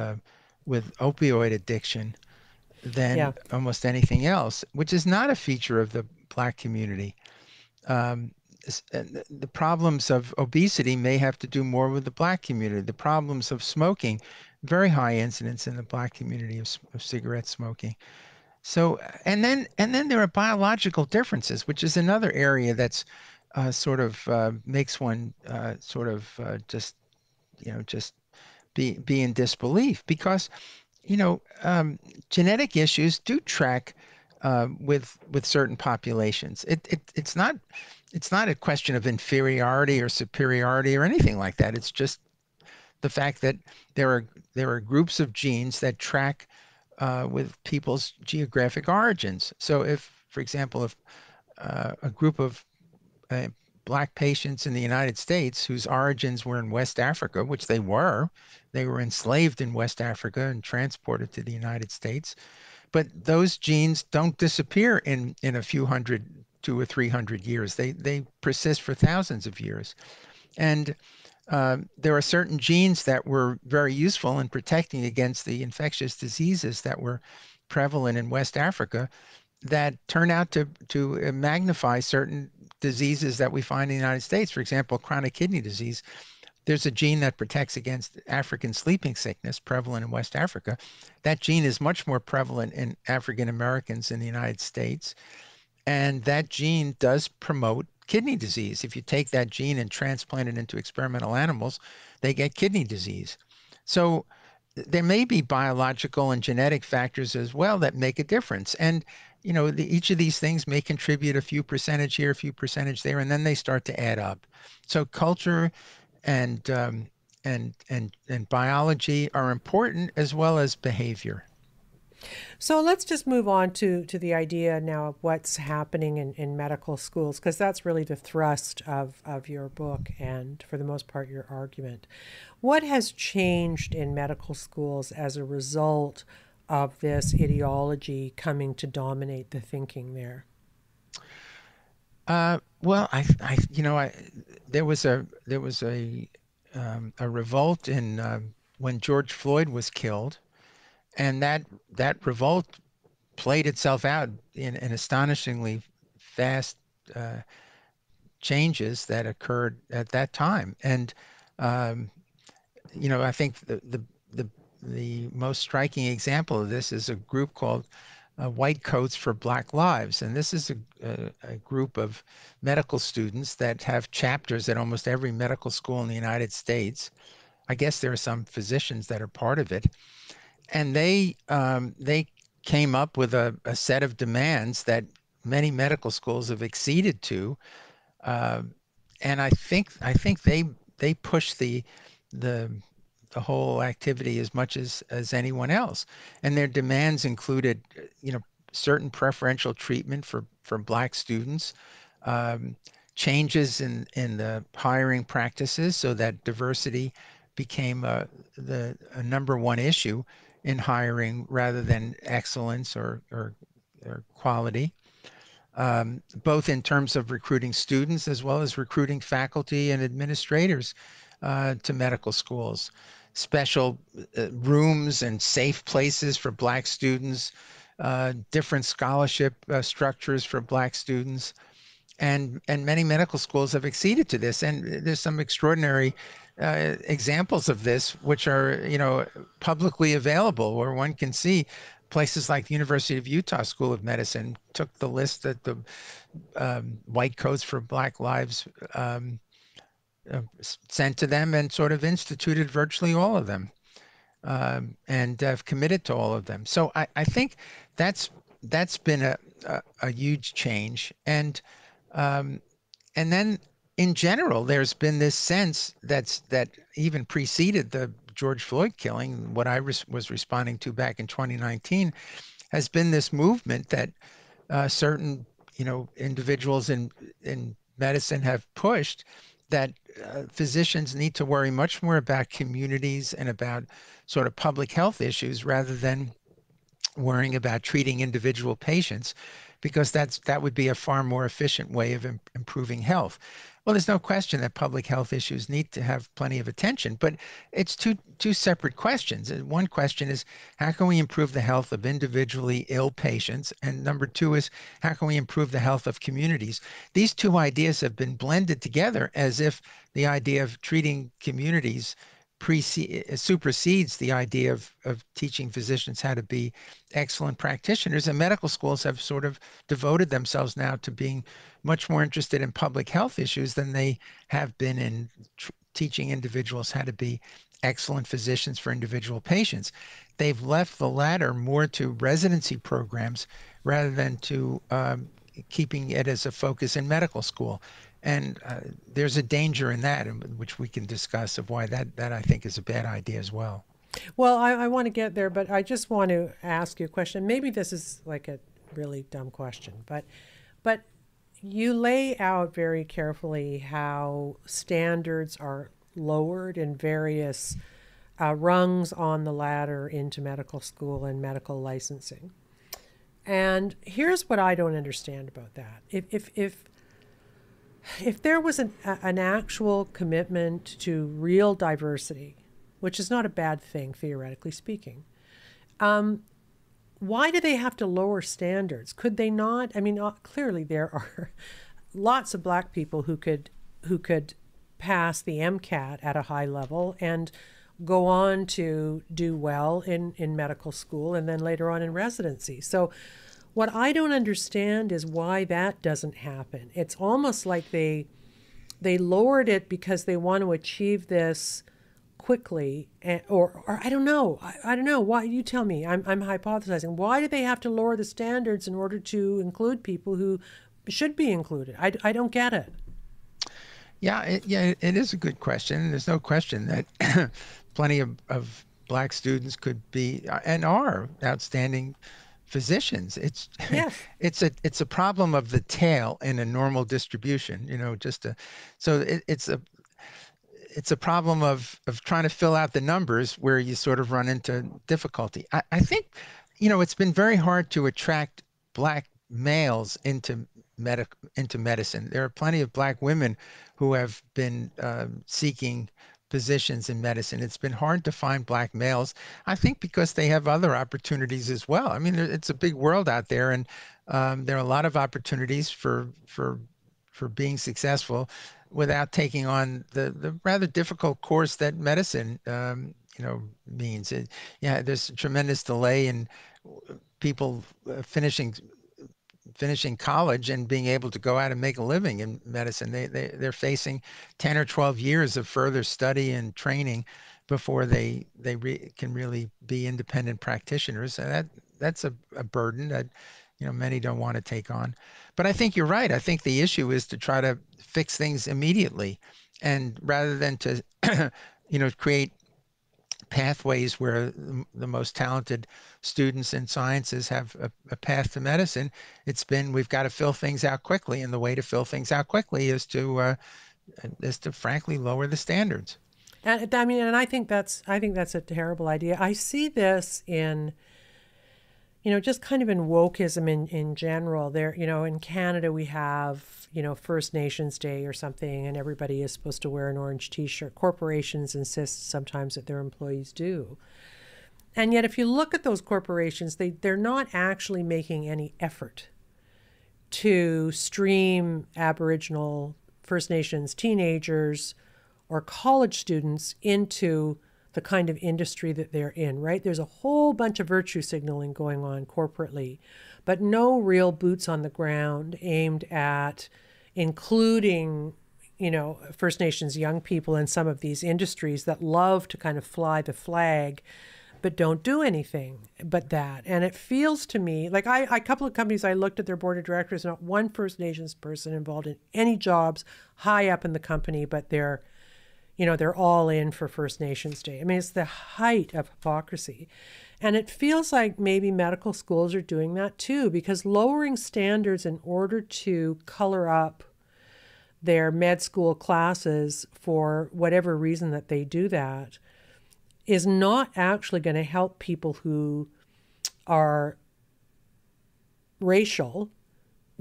opioid addiction than Yeah. almost anything else, which is not a feature of the Black community. The problems of obesity may have to do more with the Black community. The problems of smoking, very high incidence in the Black community of cigarette smoking. So, and then there are biological differences, which is another area that's sort of makes one sort of just be in disbelief because genetic issues do track with certain populations. It's not a question of inferiority or superiority or anything like that. It's just the fact that there are there are groups of genes that track with people's geographic origins. So if, for example, if a group of uh, Black patients in the United States whose origins were in West Africa, which they were enslaved in West Africa and transported to the United States. But those genes don't disappear in a few hundred, 200 or 300 years. They persist for thousands of years. And there are certain genes that were very useful in protecting against the infectious diseases that were prevalent in West Africa that turn out to magnify certain diseases that we find in the United States. For example, chronic kidney disease. There's a gene that protects against African sleeping sickness prevalent in West Africa. That gene is much more prevalent in African Americans in the United States. And that gene does promote kidney disease. If you take that gene and transplant it into experimental animals, they get kidney disease. So there may be biological and genetic factors as well that make a difference. And each of these things may contribute a few percentage here, a few percentage there, and then they start to add up. So culture and and biology are important as well as behavior. So let's just move on to the idea now of what's happening in medical schools, because that's really the thrust of your book and, for the most part, your argument. What has changed in medical schools as a result of this ideology coming to dominate the thinking there? Well, there was a revolt in when George Floyd was killed, and that revolt played itself out in astonishingly fast changes that occurred at that time. And um, I think the most striking example of this is a group called White Coats for Black Lives. And this is a group of medical students that have chapters at almost every medical school in the United States. I guess there are some physicians that are part of it. And they came up with a set of demands that many medical schools have acceded to. Uh, and I think they push the the whole activity as much as anyone else. And their demands included, certain preferential treatment for Black students, um, changes in the hiring practices so that diversity became a number one issue in hiring rather than excellence or quality, both in terms of recruiting students as well as recruiting faculty and administrators to medical schools. Special rooms and safe places for Black students, different scholarship structures for Black students, and many medical schools have acceded to this. And there's some extraordinary examples of this, which are publicly available, where one can see places like the University of Utah School of Medicine took the list that the White Coats for Black Lives sent to them and sort of instituted virtually all of them, and have committed to all of them. So I think that's that's been a huge change. Um, and then in general, there's been this sense that even preceded the George Floyd killing, what I was responding to back in 2019, has been this movement that certain, individuals in medicine have pushed that physicians need to worry much more about communities and about sort of public health issues rather than worrying about treating individual patients, because that would be a far more efficient way of improving health. Well, there's no question that public health issues need to have plenty of attention, but it's two separate questions. And one question is, how can we improve the health of individually ill patients? And number two is, how can we improve the health of communities? These two ideas have been blended together as if the idea of treating communities supersedes the idea of teaching physicians how to be excellent practitioners. And medical schools have sort of devoted themselves now to being much more interested in public health issues than they have been in teaching individuals how to be excellent physicians for individual patients. They've left the latter more to residency programs rather than to keeping it as a focus in medical school. And there's a danger in that, which we can discuss, of why that I think is a bad idea as well. Well, I want to get there, but I just want to ask you a question. Maybe this is like a really dumb question, but you lay out very carefully how standards are lowered in various rungs on the ladder into medical school and medical licensing. And here's what I don't understand about that. If there was an actual commitment to real diversity, which is not a bad thing, theoretically speaking, why do they have to lower standards? Could they not? I mean, clearly there are lots of Black people who could pass the MCAT at a high level and go on to do well in medical school and then later on in residency. So what I don't understand is why that doesn't happen. It's almost like they lowered it because they want to achieve this quickly, or I don't know. I don't know. Why? You tell me. I'm hypothesizing. Why do they have to lower the standards in order to include people who should be included? I don't get it. Yeah, it is a good question. There's no question that plenty of Black students could be and are outstanding physicians. Yes. It's a problem of the tail in a normal distribution. It's a problem of trying to fill out the numbers where you sort of run into difficulty. I think, it's been very hard to attract Black males into medicine. There are plenty of Black women who have been seeking positions in medicine. It's been hard to find Black males, I think, because they have other opportunities as well. I mean, it's a big world out there, and there are a lot of opportunities for being successful without taking on the rather difficult course that medicine means. There's a tremendous delay in people finishing college and being able to go out and make a living in medicine. They're facing 10 or 12 years of further study and training before they can really be independent practitioners. And that's a burden that many don't want to take on. But I think you're right. I think the issue is to try to fix things immediately, and rather than to create pathways where the most talented students in sciences have a path to medicine. We've got to fill things out quickly, and the way to fill things out quickly is to frankly lower the standards. And I mean, and I think that's a terrible idea. I see this in, just kind of in wokeism in general. There, in Canada we have, First Nations Day or something, and everybody is supposed to wear an orange T-shirt. Corporations insist sometimes that their employees do. And yet if you look at those corporations, they're not actually making any effort to stream Aboriginal, First Nations teenagers or college students into the kind of industry that they're in, right? There's a whole bunch of virtue signaling going on corporately, but no real boots on the ground aimed at including, First Nations young people in some of these industries that love to kind of fly the flag, but don't do anything but that. And it feels to me like a couple of companies I looked at their board of directors, not one First Nations person involved in any jobs high up in the company, but they're all in for First Nations Day. I mean, it's the height of hypocrisy. And it feels like maybe medical schools are doing that too, because lowering standards in order to color up their med school classes for whatever reason that they do that is not actually going to help people who are racial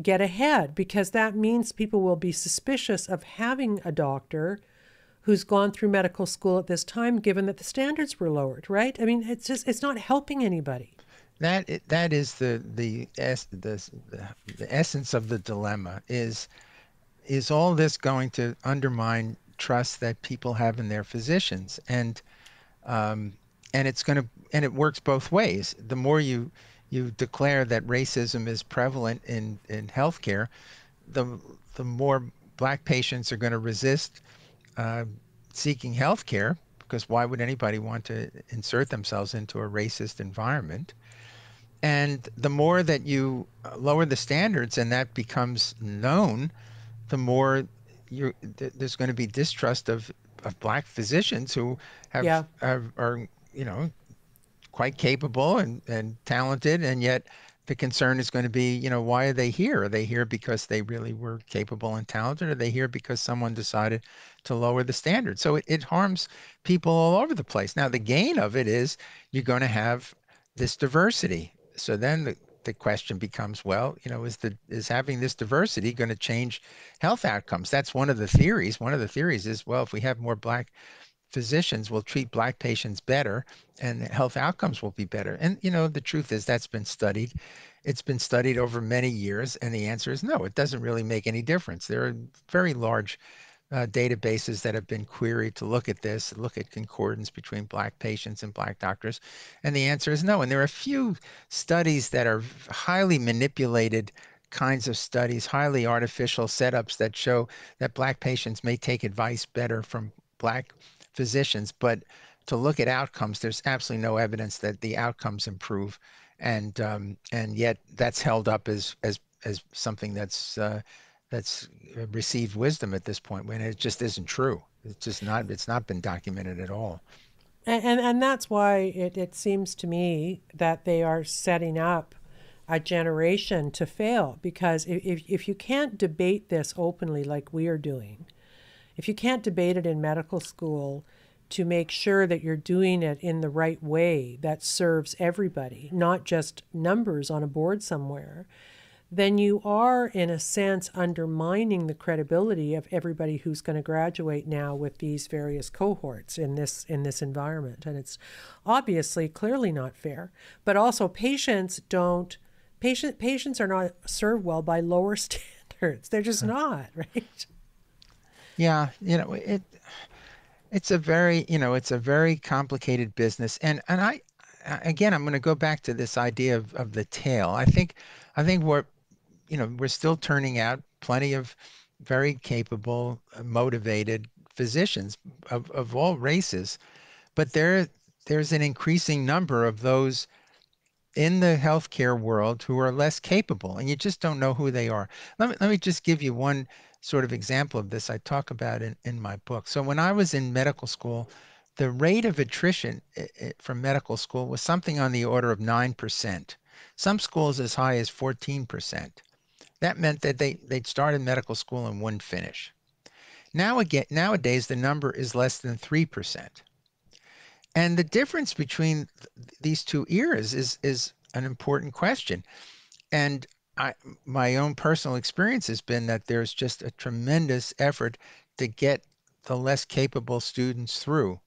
get ahead, because that means people will be suspicious of having a doctor who's gone through medical school at this time, given that the standards were lowered, right? I mean, it's not helping anybody. That is the essence of the dilemma. Is all this going to undermine trust that people have in their physicians? And it works both ways. The more you declare that racism is prevalent in healthcare, the more Black patients are going to resist seeking health care, because why would anybody want to insert themselves into a racist environment? And the more that you lower the standards and that becomes known, the more there's going to be distrust of black physicians who Yeah. are, quite capable and talented, and yet the concern is going to be, why are they here? Are they here because they really were capable and talented? Or are they here because someone decided to lower the standard? So it harms people all over the place. Now, the gain of it is you're going to have this diversity. So then the question becomes, well, is having this diversity going to change health outcomes? That's one of the theories. One of the theories is, well, if we have more black physicians, will treat black patients better and health outcomes will be better. And the truth is that's been studied. It's been studied over many years, and the answer is no, it doesn't really make any difference. There are very large databases that have been queried to look at this, look at concordance between black patients and black doctors, and the answer is no. And there are a few studies that are highly manipulated kinds of studies, highly artificial setups that show that black patients may take advice better from black physicians, but to look at outcomes, there's absolutely no evidence that the outcomes improve, and yet that's held up as something that's received wisdom at this point when it just isn't true. It's not been documented at all. And that's why it seems to me that they are setting up a generation to fail, because if you can't debate this openly like we are doing, if you can't debate it in medical school to make sure that you're doing it in the right way that serves everybody, not just numbers on a board somewhere, then you are, in a sense, undermining the credibility of everybody who's going to graduate now with these various cohorts in this environment. And it's obviously clearly not fair. But also patients are not served well by lower standards. They're just not, right? Yeah, it's a very complicated business. And again, I'm going to go back to this idea of the tail. I think we're still turning out plenty of very capable, motivated physicians of all races, but there's an increasing number of those in the healthcare world who are less capable, and you just don't know who they are. Let me just give you one sort of example of this I talk about in my book. So when I was in medical school, the rate of attrition from medical school was something on the order of 9%. Some schools as high as 14%. That meant that they'd start in medical school and wouldn't finish. Nowadays, the number is less than 3%. And the difference between these two eras is an important question. And my own personal experience has been that there's just a tremendous effort to get the less capable students through.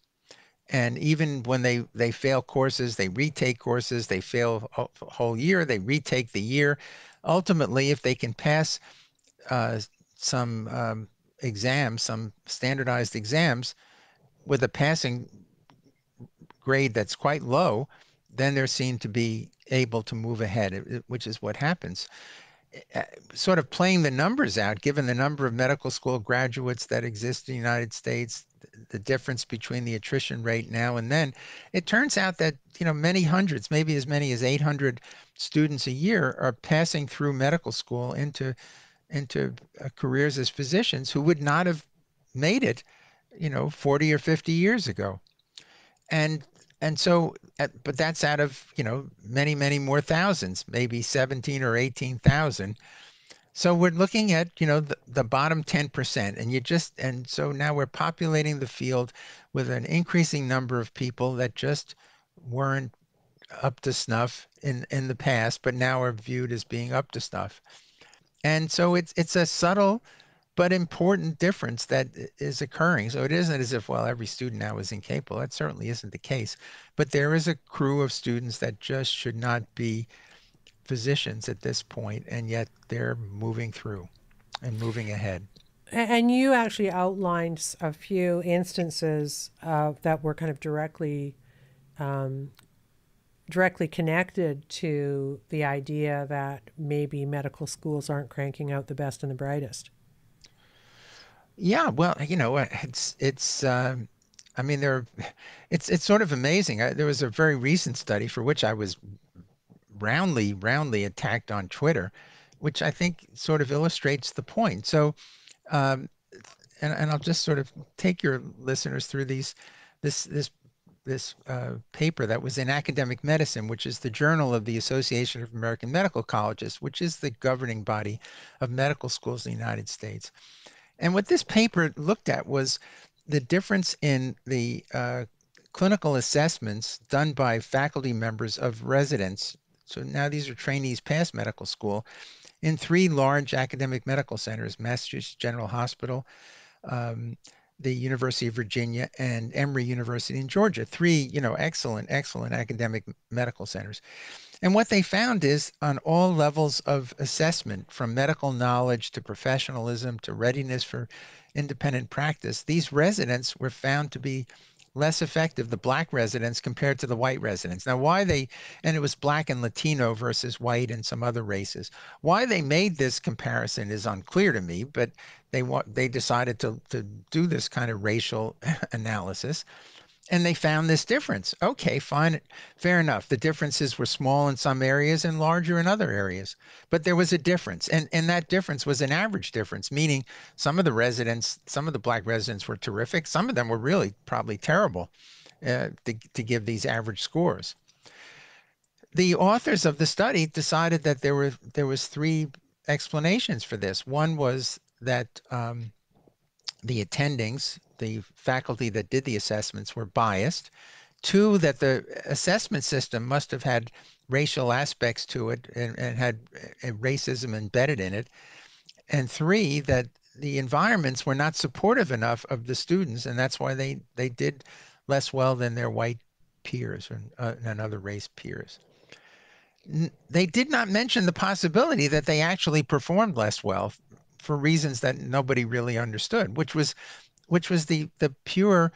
And even when they fail courses, they retake courses, they fail a whole year, they retake the year. Ultimately, if they can pass uh, some exams, some standardized exams with a passing grade that's quite low, then they're seen to be able to move ahead, which is what happens. Sort of playing the numbers out, given the number of medical school graduates that exist in the United States, the difference between the attrition rate now and then, it turns out that many hundreds, maybe as many as 800 students a year are passing through medical school into careers as physicians who would not have made it, 40 or 50 years ago. And and so, but that's out of, many, many more thousands, maybe 17 or 18,000. So we're looking at, the bottom 10%, and so now we're populating the field with an increasing number of people that just weren't up to snuff in the past, but now are viewed as being up to snuff. And so it's a subtle but important difference that is occurring. So it isn't as if, well, every student now is incapable. That certainly isn't the case. But there is a crew of students that just should not be physicians at this point, and yet they're moving through and moving ahead. And you actually outlined a few instances that were kind of directly connected to the idea that maybe medical schools aren't cranking out the best and the brightest. Yeah, well, it's I mean, it's sort of amazing. There was a very recent study for which I was roundly attacked on Twitter, which I think sort of illustrates the point. So, um, and I'll just sort of take your listeners through this paper that was in Academic Medicine, which is the journal of the Association of American Medical Colleges, which is the governing body of medical schools in the United States. And what this paper looked at was the difference in the clinical assessments done by faculty members of residents. So now these are trainees past medical school in 3 large academic medical centers, Massachusetts General Hospital, um, the University of Virginia, and Emory University in Georgia. 3, excellent academic medical centers. And what they found is on all levels of assessment, from medical knowledge to professionalism to readiness for independent practice, these residents were found to be less effective, the Black residents compared to the white residents. Now, and it was Black and Latino versus white and some other races. Why they made this comparison is unclear to me, but they decided to do this kind of racial analysis. And they found this difference. Okay, fine, fair enough. The differences were small in some areas and larger in other areas. But there was a difference. And that difference was an average difference, meaning some of the Black residents were terrific. Some of them were really probably terrible to give these average scores. The authors of the study decided that there was 3 explanations for this. One was that the attendings, the faculty that did the assessments, were biased. 2, that the assessment system must have had racial aspects to it and had racism embedded in it. And 3, that the environments were not supportive enough of the students, and that's why they did less well than their white peers and other race peers. They did not mention the possibility that they actually performed less well for reasons that nobody really understood, which was the pure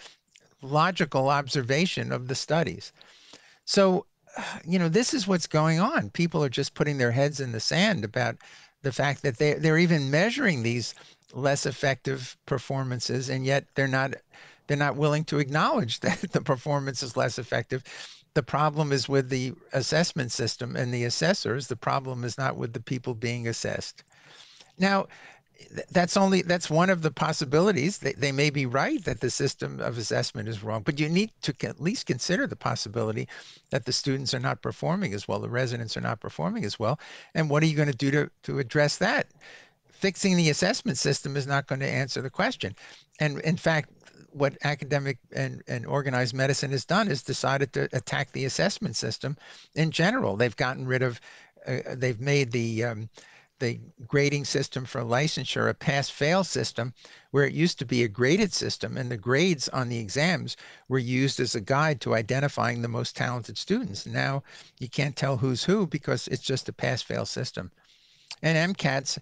logical observation of the studies. So, this is what's going on. People are just putting their heads in the sand about the fact that they're even measuring these less effective performances, and yet they're not willing to acknowledge that the performance is less effective. The problem is with the assessment system and the assessors. The problem is not with the people being assessed. Now, that's one of the possibilities. They may be right that the system of assessment is wrong, but you need to at least consider the possibility that the students are not performing as well, the residents are not performing as well. And what are you going to do to address that? Fixing the assessment system is not going to answer the question. And in fact, what academic and organized medicine has done is decided to attack the assessment system in general. They've gotten rid of, they've made the grading system for licensure a pass-fail system, where it used to be a graded system, and the grades on the exams were used as a guide to identifying the most talented students. Now you can't tell who's who because it's just a pass-fail system. And MCATs,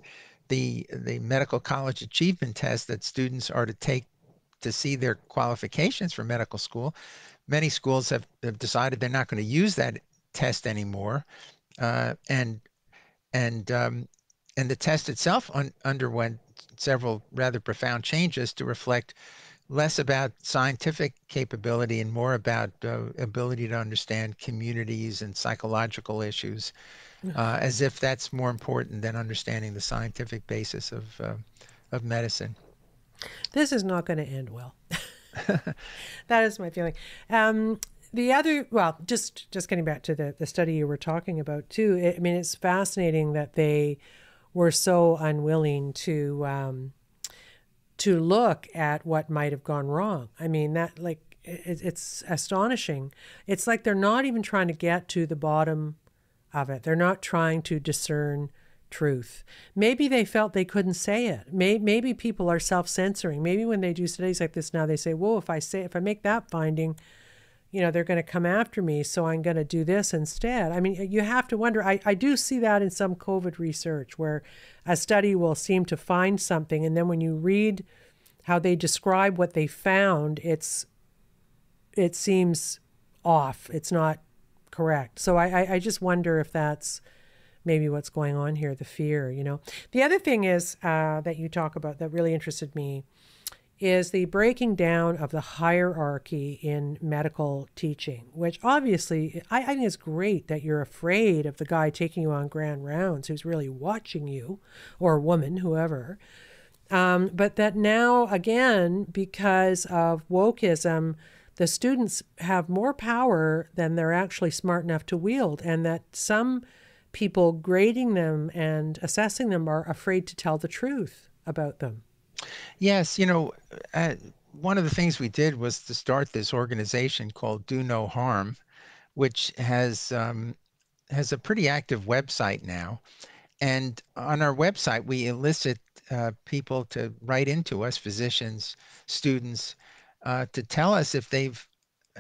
the medical college achievement test that students are to take to see their qualifications for medical school, many schools have decided they're not going to use that test anymore, and the test itself underwent several rather profound changes to reflect less about scientific capability and more about ability to understand communities and psychological issues, as if that's more important than understanding the scientific basis of medicine. This is not going to end well. That is my feeling. The other, well, just getting back to the study you were talking about too. It's fascinating that they were so unwilling to look at what might have gone wrong. It's astonishing. It's like they're not even trying to get to the bottom of it. They're not trying to discern truth. Maybe they felt they couldn't say it. Maybe people are self-censoring. Maybe when they do studies like this now, they say, "Whoa, if I make that finding, they're going to come after me, so I'm going to do this instead." You have to wonder. I do see that in some COVID research where a study will seem to find something, and then when you read how they describe what they found, it seems off. It's not correct. So I just wonder if that's maybe what's going on here, the fear, The other thing is that you talk about that really interested me is the breaking down of the hierarchy in medical teaching, which obviously I think is great that you're afraid of the guy taking you on grand rounds who's really watching you, or woman, whoever. But that now, again, because of wokeism, the students have more power than they're actually smart enough to wield, and that some people grading them and assessing them are afraid to tell the truth about them. Yes, one of the things we did was to start this organization called Do No Harm, which has a pretty active website now. And on our website, we elicit people to write into us, physicians, students, to tell us if they've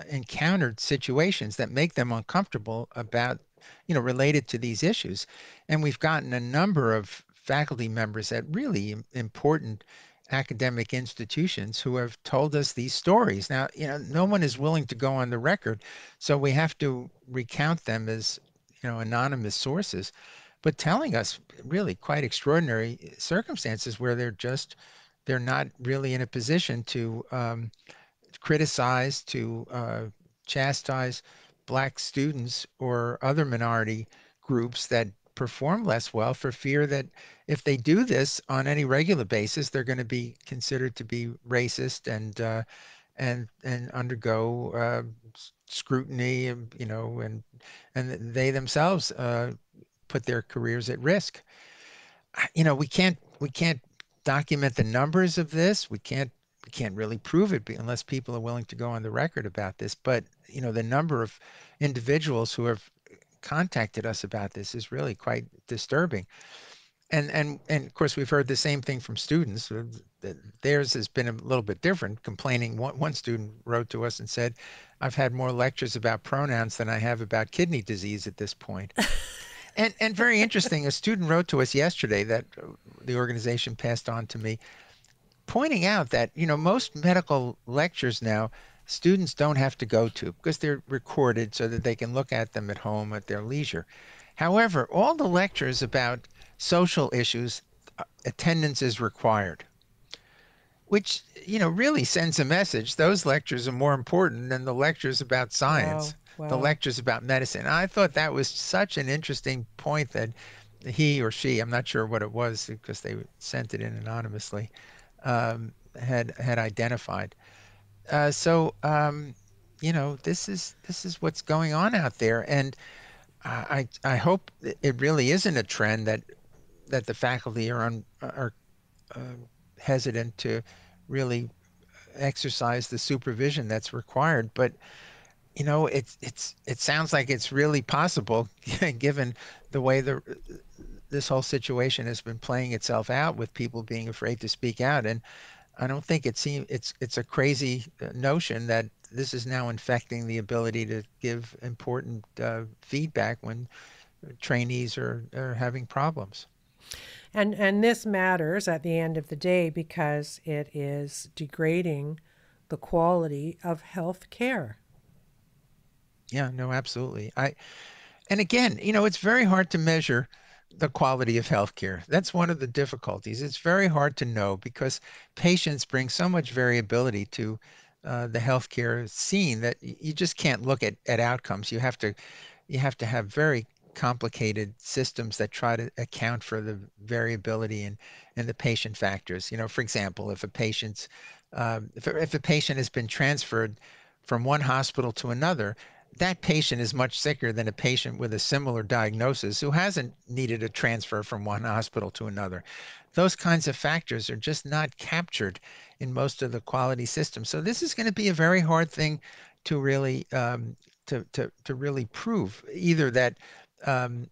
encountered situations that make them uncomfortable about, related to these issues. And we've gotten a number of faculty members at really important academic institutions who have told us these stories. Now, no one is willing to go on the record, so we have to recount them as, anonymous sources, but telling us really quite extraordinary circumstances where they're not really in a position to criticize, to chastise Black students or other minority groups that perform less well, for fear that if they do this on any regular basis, they're going to be considered to be racist and undergo scrutiny, and they themselves put their careers at risk. We can't document the numbers of this. We can't really prove it unless people are willing to go on the record about this. But the number of individuals who have contacted us about this is really quite disturbing. And of course, we've heard the same thing from students. Theirs has been a little bit different, complaining. One student wrote to us and said, "I've had more lectures about pronouns than I have about kidney disease at this point." And very interesting, a student wrote to us yesterday that the organization passed on to me, pointing out that, most medical lectures now, students don't have to go to because they're recorded so that they can look at them at home at their leisure. However, all the lectures about social issues, attendance is required, which, really sends a message. Those lectures are more important than the lectures about science, Wow, the wow. lectures about medicine. I thought that was such an interesting point that he or she, I'm not sure what it was because they sent it in anonymously, had identified. So, this is what's going on out there, and I hope it really isn't a trend that the faculty are uh, hesitant to really exercise the supervision that's required. But it sounds like it's really possible, given the way this whole situation has been playing itself out, with people being afraid to speak out. And I don't think it's a crazy notion that this is now infecting the ability to give important feedback when trainees are having problems. And this matters at the end of the day because it is degrading the quality of health care. Yeah, no, absolutely. And again, it's very hard to measure the quality of healthcare. That's one of the difficulties. It's very hard to know because patients bring so much variability to the healthcare scene that you just can't look at outcomes. You have to have very complicated systems that try to account for the variability and the patient factors. For example, if a patient has been transferred from one hospital to another, that patient is much sicker than a patient with a similar diagnosis who hasn't needed a transfer from one hospital to another. Those kinds of factors are just not captured in most of the quality systems. So this is going to be a very hard thing to really to really prove, either that um,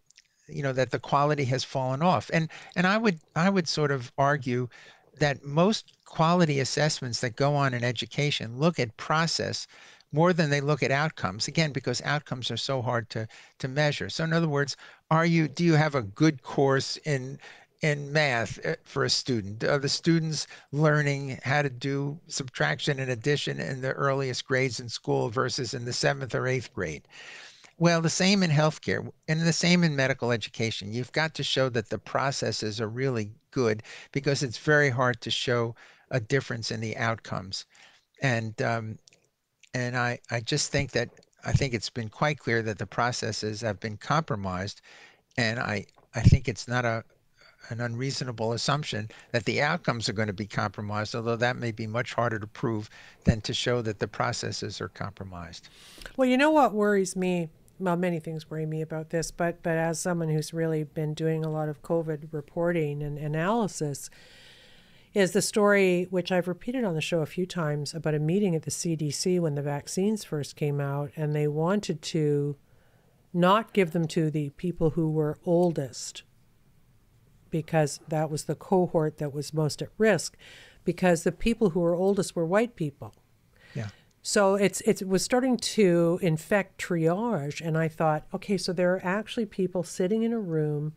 that the quality has fallen off. And I would sort of argue that most quality assessments that go on in education look at process more than they look at outcomes. Again, because outcomes are so hard to measure. So in other words, do you have a good course in math for a student? Are the students learning how to do subtraction and addition in the earliest grades in school versus in the seventh or eighth grade? Well, the same in healthcare and the same in medical education. You've got to show that the processes are really good, because it's very hard to show a difference in the outcomes. And I just think that I think it's been quite clear that the processes have been compromised, and I think it's not an unreasonable assumption that the outcomes are going to be compromised, although that may be much harder to prove than to show that the processes are compromised. Well, you know what worries me? Well, many things worry me about this, but as someone who's really been doing a lot of COVID reporting and analysis, is the story, which I've repeated on the show a few times, about a meeting at the CDC when the vaccines first came out, and they wanted to not give them to the people who were oldest because that was the cohort that was most at risk, because the people who were oldest were white people. Yeah. So it was starting to infect triage, and I thought, okay, so there are actually people sitting in a room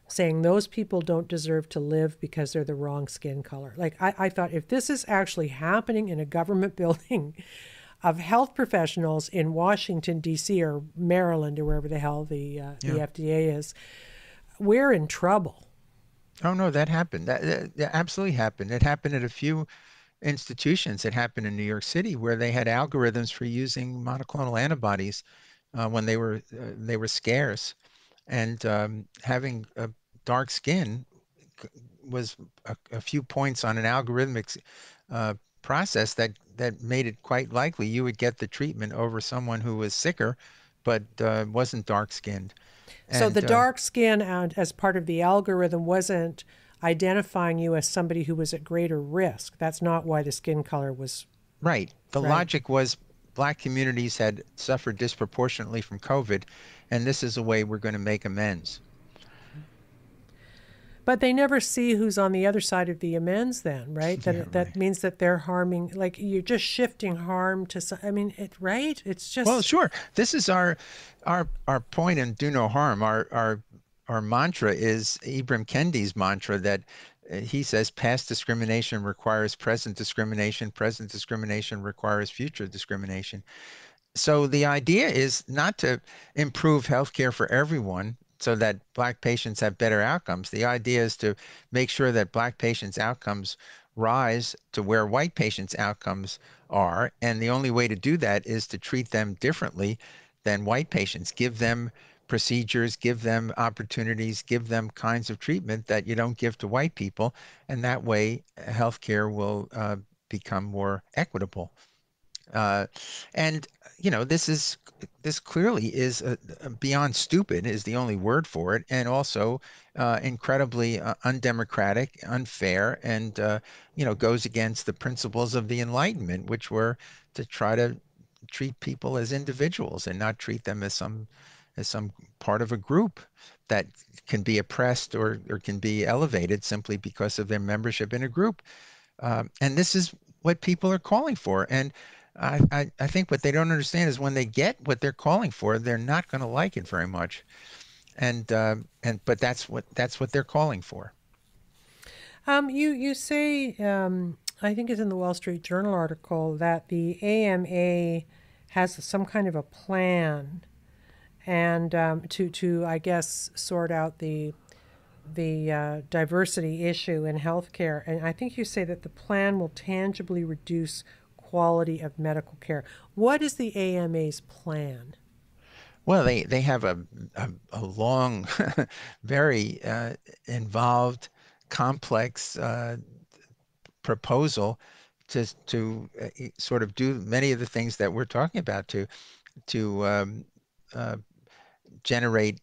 saying those people don't deserve to live because they're the wrong skin color. Like I thought, if this is actually happening in a government building of health professionals in Washington, D.C. or Maryland or wherever the hell the FDA is, we're in trouble. Oh no, that happened. That absolutely happened. It happened at a few institutions. It happened in New York City where they had algorithms for using monoclonal antibodies when they were scarce, and having a dark skin was a few points on an algorithmic process that made it quite likely you would get the treatment over someone who was sicker but wasn't dark skinned. So the And dark skin, as part of the algorithm, wasn't identifying you as somebody who was at greater risk. That's not why the skin color was right, the right. logic was Black communities had suffered disproportionately from COVID, and this is a way we're going to make amends. But they never see who's on the other side of the amends then, right? Yeah, That right. means that they're harming, like you're just shifting harm to some, I mean, right? It's Well, just, sure. This is our point in do no harm. Our mantra is Ibram Kendi's mantra that he says past discrimination requires present discrimination requires future discrimination. So the idea is not to improve healthcare for everyone so that Black patients have better outcomes. The idea is to make sure that Black patients' outcomes rise to where white patients' outcomes are. And the only way to do that is to treat them differently than white patients, give them procedures, give them opportunities, give them kinds of treatment that you don't give to white people. And that way, healthcare will become more equitable. Uh, and this clearly is beyond stupid is the only word for it, and also incredibly undemocratic, unfair, and goes against the principles of the Enlightenment, which were to try to treat people as individuals and not treat them as some part of a group that can be oppressed or can be elevated simply because of their membership in a group. And this is what people are calling for. And I think what they don't understand is when they get what they're calling for, they're not going to like it very much. But that's what they're calling for. you say, I think it's in the Wall Street Journal article that the AMA has some kind of a plan and to I guess sort out the diversity issue in healthcare. And I think you say that the plan will tangibly reduce quality of medical care. What is the AMA's plan? Well, they have a long, very involved, complex proposal to sort of do many of the things that we're talking about to uh, generate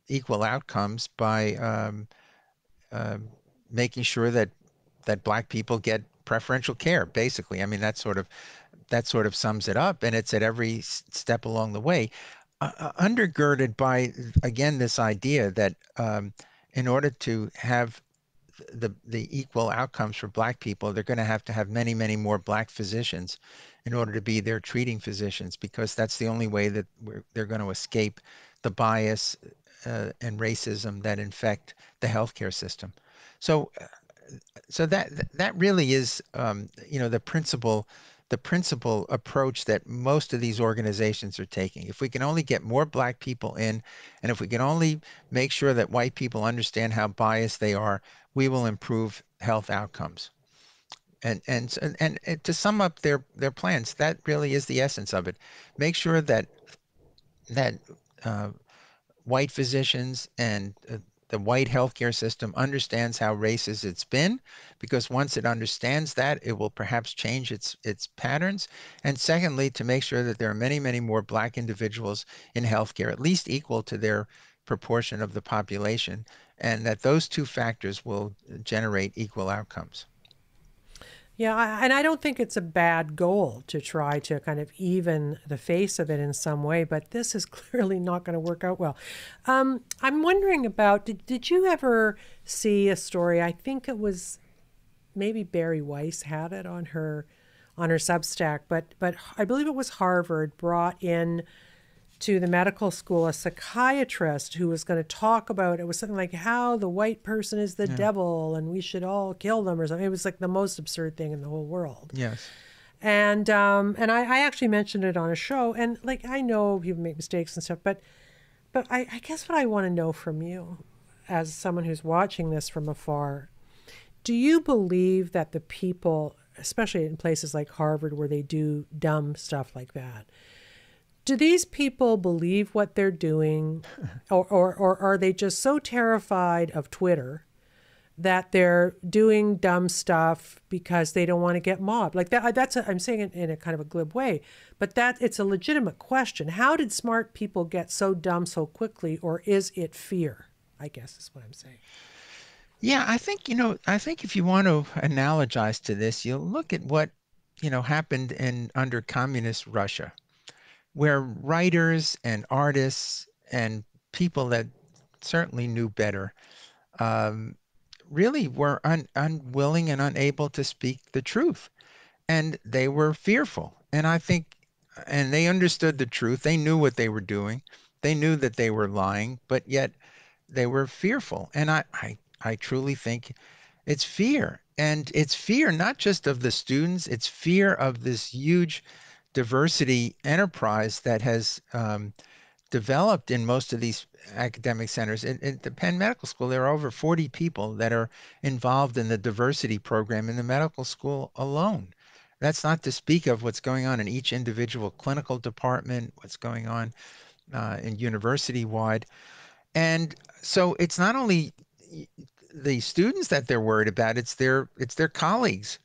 equal outcomes by uh, making sure that Black people get preferential care. Basically, I mean that sort of sums it up, and it's at every step along the way, undergirded by again this idea that in order to have the equal outcomes for Black people, they're going to have many, many more Black physicians in order to be their treating physicians, because that's the only way that they're going to escape the bias and racism that infect the healthcare system. So, so that really is, the principal approach that most of these organizations are taking. If we can only get more Black people in, and if we can only make sure that white people understand how biased they are, we will improve health outcomes. And to sum up their plans, that really is the essence of it. Make sure that uh, white physicians and the white healthcare system understands how racist it's been, because once it understands that, it will perhaps change its patterns. And secondly, to make sure that there are many, many more black individuals in healthcare, at least equal to their proportion of the population, and that those two factors will generate equal outcomes. Yeah, and I don't think it's a bad goal to try to kind of even the face of it in some way, but this is clearly not going to work out well. I'm wondering about, did you ever see a story? I think it was maybe Barry Weiss had it on her Substack, but I believe it was Harvard brought in to the medical school a psychiatrist who was going to talk about, it was something like how the white person is the Yeah. devil and we should all kill them or something. It was like the most absurd thing in the whole world. Yes. And I actually mentioned it on a show, and like I know people make mistakes and stuff, but I guess what I want to know from you as someone who's watching this from afar, do you believe that the people, especially in places like Harvard where they do dumb stuff like that, do these people believe what they're doing, or are they just so terrified of Twitter that they're doing dumb stuff because they don't want to get mobbed? Like that, I'm saying it in a kind of a glib way, but that it's a legitimate question. How did smart people get so dumb so quickly, or is it fear? I guess is what I'm saying. Yeah, I think if you want to analogize to this, you'll look at what, happened in under communist Russia, where writers and artists and people that certainly knew better um, really were unwilling and unable to speak the truth. And they were fearful. And they understood the truth. They knew what they were doing. They knew that they were lying, but yet they were fearful. And I truly think it's fear. And it's fear not just of the students, it's fear of this huge diversity enterprise that has developed in most of these academic centers. In the Penn Medical School, there are over 40 people that are involved in the diversity program in the medical school alone. That's not to speak of what's going on in each individual clinical department, what's going on in university wide. And so it's not only the students that they're worried about, it's their colleagues.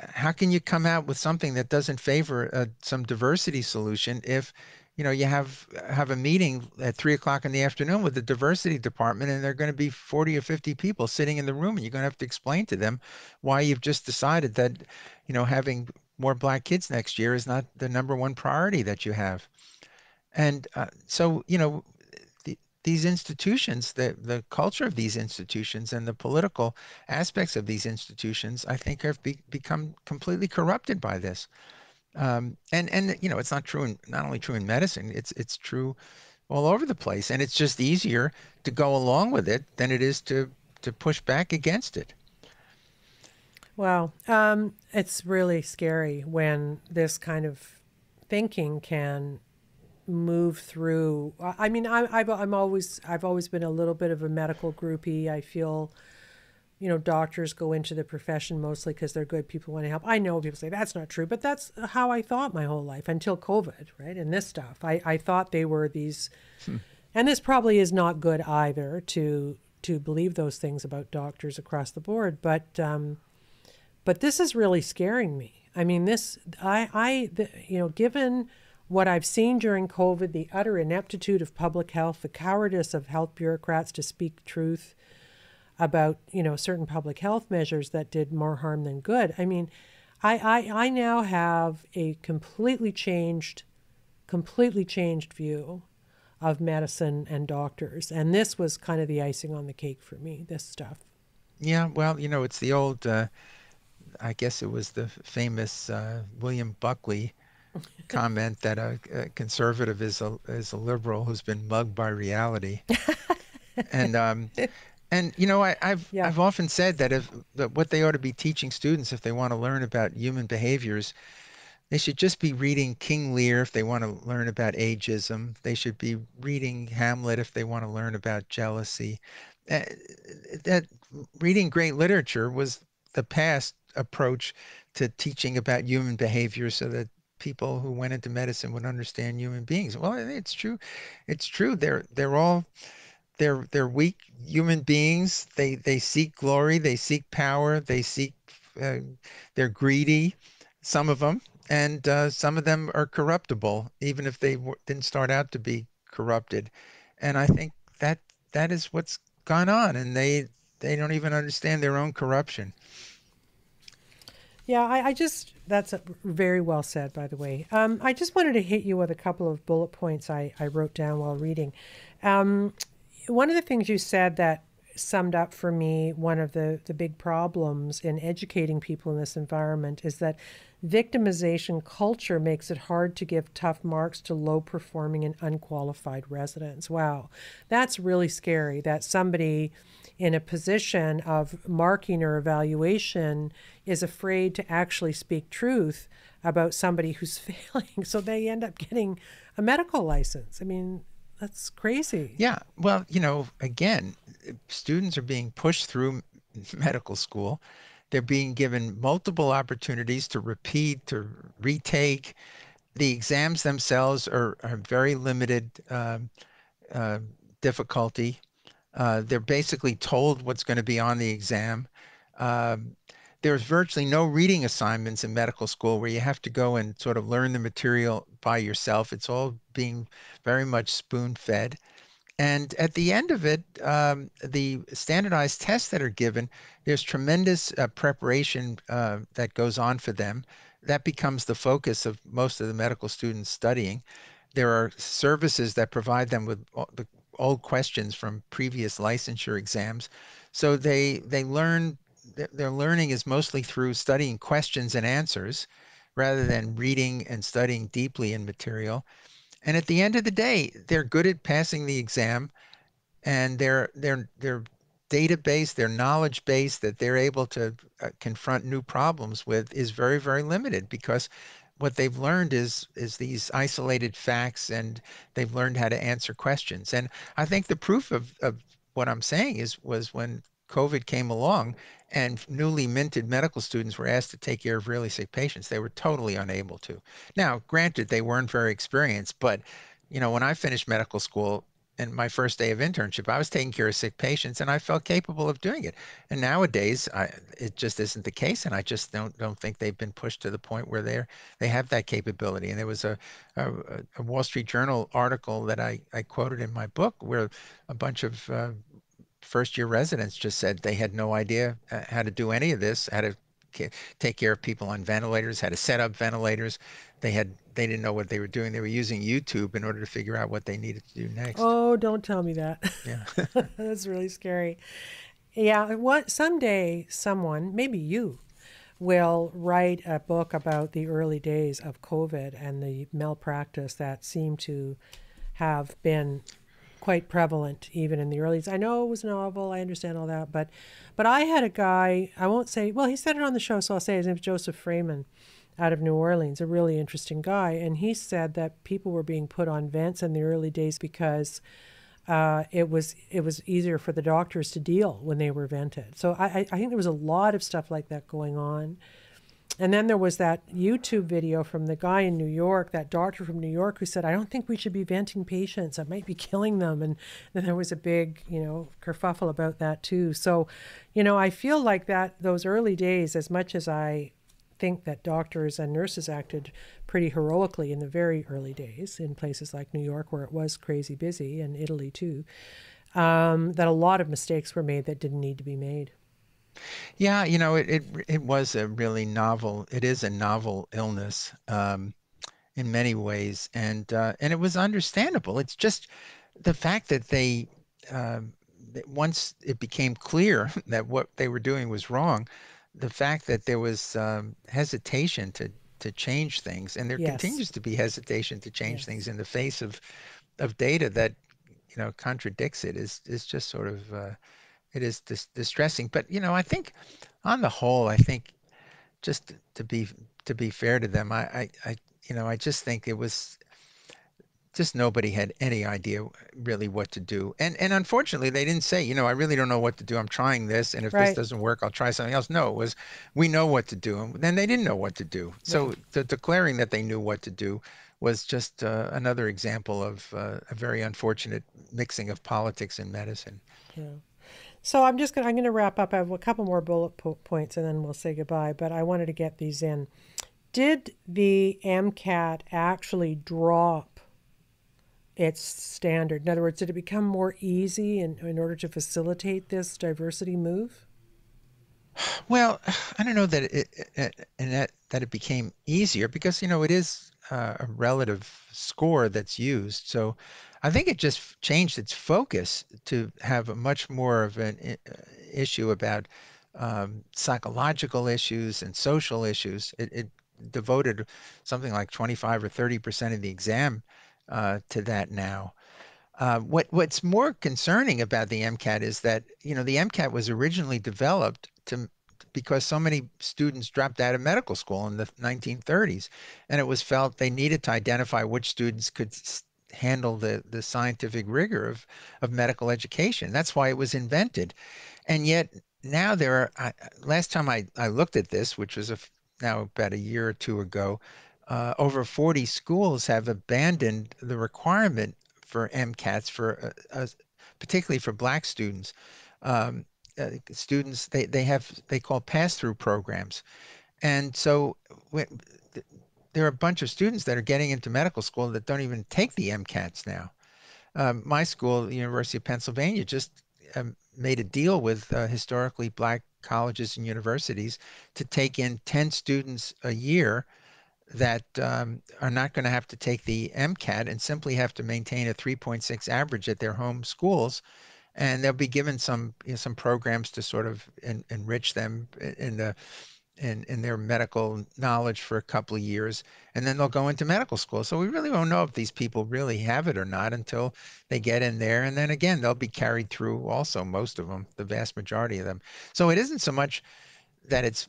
How can you come out with something that doesn't favor some diversity solution if you have a meeting at 3 o'clock in the afternoon with the diversity department, and there are going to be 40 or 50 people sitting in the room, and you're going to have to explain to them why you've just decided that having more black kids next year is not the number one priority that you have. And so these institutions, the culture of these institutions and the political aspects of these institutions, I think have become completely corrupted by this. And it's not only true in medicine, it's true all over the place. And it's just easier to go along with it than it is to push back against it. Wow. It's really scary when this kind of thinking can move through. I mean, I've always been a little bit of a medical groupie. I feel, doctors go into the profession mostly because they're good people, want to help. I know people say that's not true, but that's how I thought my whole life until COVID, right? And this stuff, I thought they were these, and this probably is not good either to believe those things about doctors across the board, but this is really scaring me. I mean, given what I've seen during COVID, the utter ineptitude of public health, the cowardice of health bureaucrats to speak truth about, certain public health measures that did more harm than good. I mean, I now have a completely changed view of medicine and doctors. And this was kind of the icing on the cake for me, this stuff. Yeah, well, it's the old, I guess it was the famous William Buckley comment that a conservative is a liberal who's been mugged by reality. And Yeah. I've often said that what they ought to be teaching students if they want to learn about human behaviors, they should just be reading King Lear if they want to learn about ageism. They should be reading Hamlet if they want to learn about jealousy. Uh, that reading great literature was the past approach to teaching about human behavior so that people who went into medicine would understand human beings. Well, it's true. It's true. They're all they're weak human beings. They seek glory, they seek power, they seek uh, they're greedy, some of them, and some of them are corruptible, even if they didn't start out to be corrupted. And I think that that is what's gone on, and they don't even understand their own corruption. Yeah, I just, that's very well said, by the way. I just wanted to hit you with a couple of bullet points I wrote down while reading. Um, One of the things you said that summed up for me one of the big problems in educating people in this environment is that victimization culture makes it hard to give tough marks to low performing and unqualified residents. Wow, that's really scary that somebody in a position of marking or evaluation is afraid to actually speak truth about somebody who's failing. So they end up getting a medical license. I mean, that's crazy. Yeah, well, again, students are being pushed through medical school. They're being given multiple opportunities to repeat, to retake. The exams themselves are very limited uh, difficulty. They're basically told what's going to be on the exam. Um, there's virtually no reading assignments in medical school where you have to go and sort of learn the material by yourself. It's all being very much spoon-fed. And at the end of it, the standardized tests that are given, there's tremendous preparation that goes on for them. That becomes the focus of most of the medical students studying. There are services that provide them with the old questions from previous licensure exams. So they learn, their learning is mostly through studying questions and answers rather than reading and studying deeply in material. And at the end of the day, they're good at passing the exam, and their database, their knowledge base that they're able to confront new problems with is very, very limited because what they've learned is these isolated facts, and they've learned how to answer questions. And I think the proof of what I'm saying was when COVID came along and newly minted medical students were asked to take care of really sick patients, they were totally unable to. Now, granted, they weren't very experienced, but when I finished medical school, and my first day of internship, I was taking care of sick patients, and I felt capable of doing it. And nowadays, it just isn't the case, and I just don't think they've been pushed to the point where they have that capability. And there was a, a Wall Street Journal article that I quoted in my book where a bunch of first year residents just said they had no idea how to do any of this, how to take care of people on ventilators, how to set up ventilators. They didn't know what they were doing. They were using YouTube in order to figure out what they needed to do next. Oh, don't tell me that. Yeah. That's really scary. Yeah, what someday someone, maybe you, will write a book about the early days of COVID and the malpractice that seemed to have been quite prevalent even in the early days. I know it was novel, I understand all that, but I had a guy, I won't say, well, he said it on the show, so I'll say his name is Joseph Freeman out of New Orleans, a really interesting guy, and he said that people were being put on vents in the early days because it was easier for the doctors to deal when they were vented. So I think there was a lot of stuff like that going on. And then there was that YouTube video from the guy in New York, that doctor from New York, who said, I don't think we should be venting patients. I might be killing them. And then there was a big, kerfuffle about that too. So, I feel like that those early days, as much as I think that doctors and nurses acted pretty heroically in the very early days in places like New York, where it was crazy busy, and Italy too, that a lot of mistakes were made that didn't need to be made. Yeah, it was a really novel. It is a novel illness in many ways, and it was understandable. It's just the fact that that once it became clear that what they were doing was wrong, the fact that there was hesitation to change things, and there Yes, continues to be hesitation to change things yes. in the face of data that contradicts it is just sort of it is distressing. But I think on the whole, I think just to be fair to them, I just think it was just nobody had any idea really what to do. And unfortunately, they didn't say, I really don't know what to do. I'm trying this, and if this Right. doesn't work, I'll try something else. No, it was we know what to do, and then they didn't know what to do. Yeah. So declaring that they knew what to do was just another example of a very unfortunate mixing of politics and medicine. Yeah. So I'm gonna wrap up. I have a couple more bullet points, and then we'll say goodbye. But I wanted to get these in. Did the MCAT actually drop its standard? In other words, did it become more easy in order to facilitate this diversity move? Well, I don't know that and that it became easier because it is a relative score that's used. So I think it just changed its focus to have a much more of an issue about psychological issues and social issues. It devoted something like 25 or 30% of the exam to that now. What's more concerning about the MCAT is that, the MCAT was originally developed to because so many students dropped out of medical school in the 1930s, and it was felt they needed to identify which students could handle the scientific rigor of medical education. That's why it was invented. And yet now last time I looked at this, which was now about a year or two ago, over 40 schools have abandoned the requirement for MCATs particularly for Black students. Students they call pass-through programs, and so there are a bunch of students that are getting into medical school that don't even take the MCATs now. My school, the University of Pennsylvania, just made a deal with historically Black colleges and universities to take in 10 students a year that are not going to have to take the MCAT and simply have to maintain a 3.6 average at their home schools. And they'll be given some programs to sort of enrich them in their medical knowledge for a couple of years, and then they'll go into medical school. So we really won't know if these people really have it or not until they get in there. And then again, they'll be carried through also, most of them, the vast majority of them. So it isn't so much that it's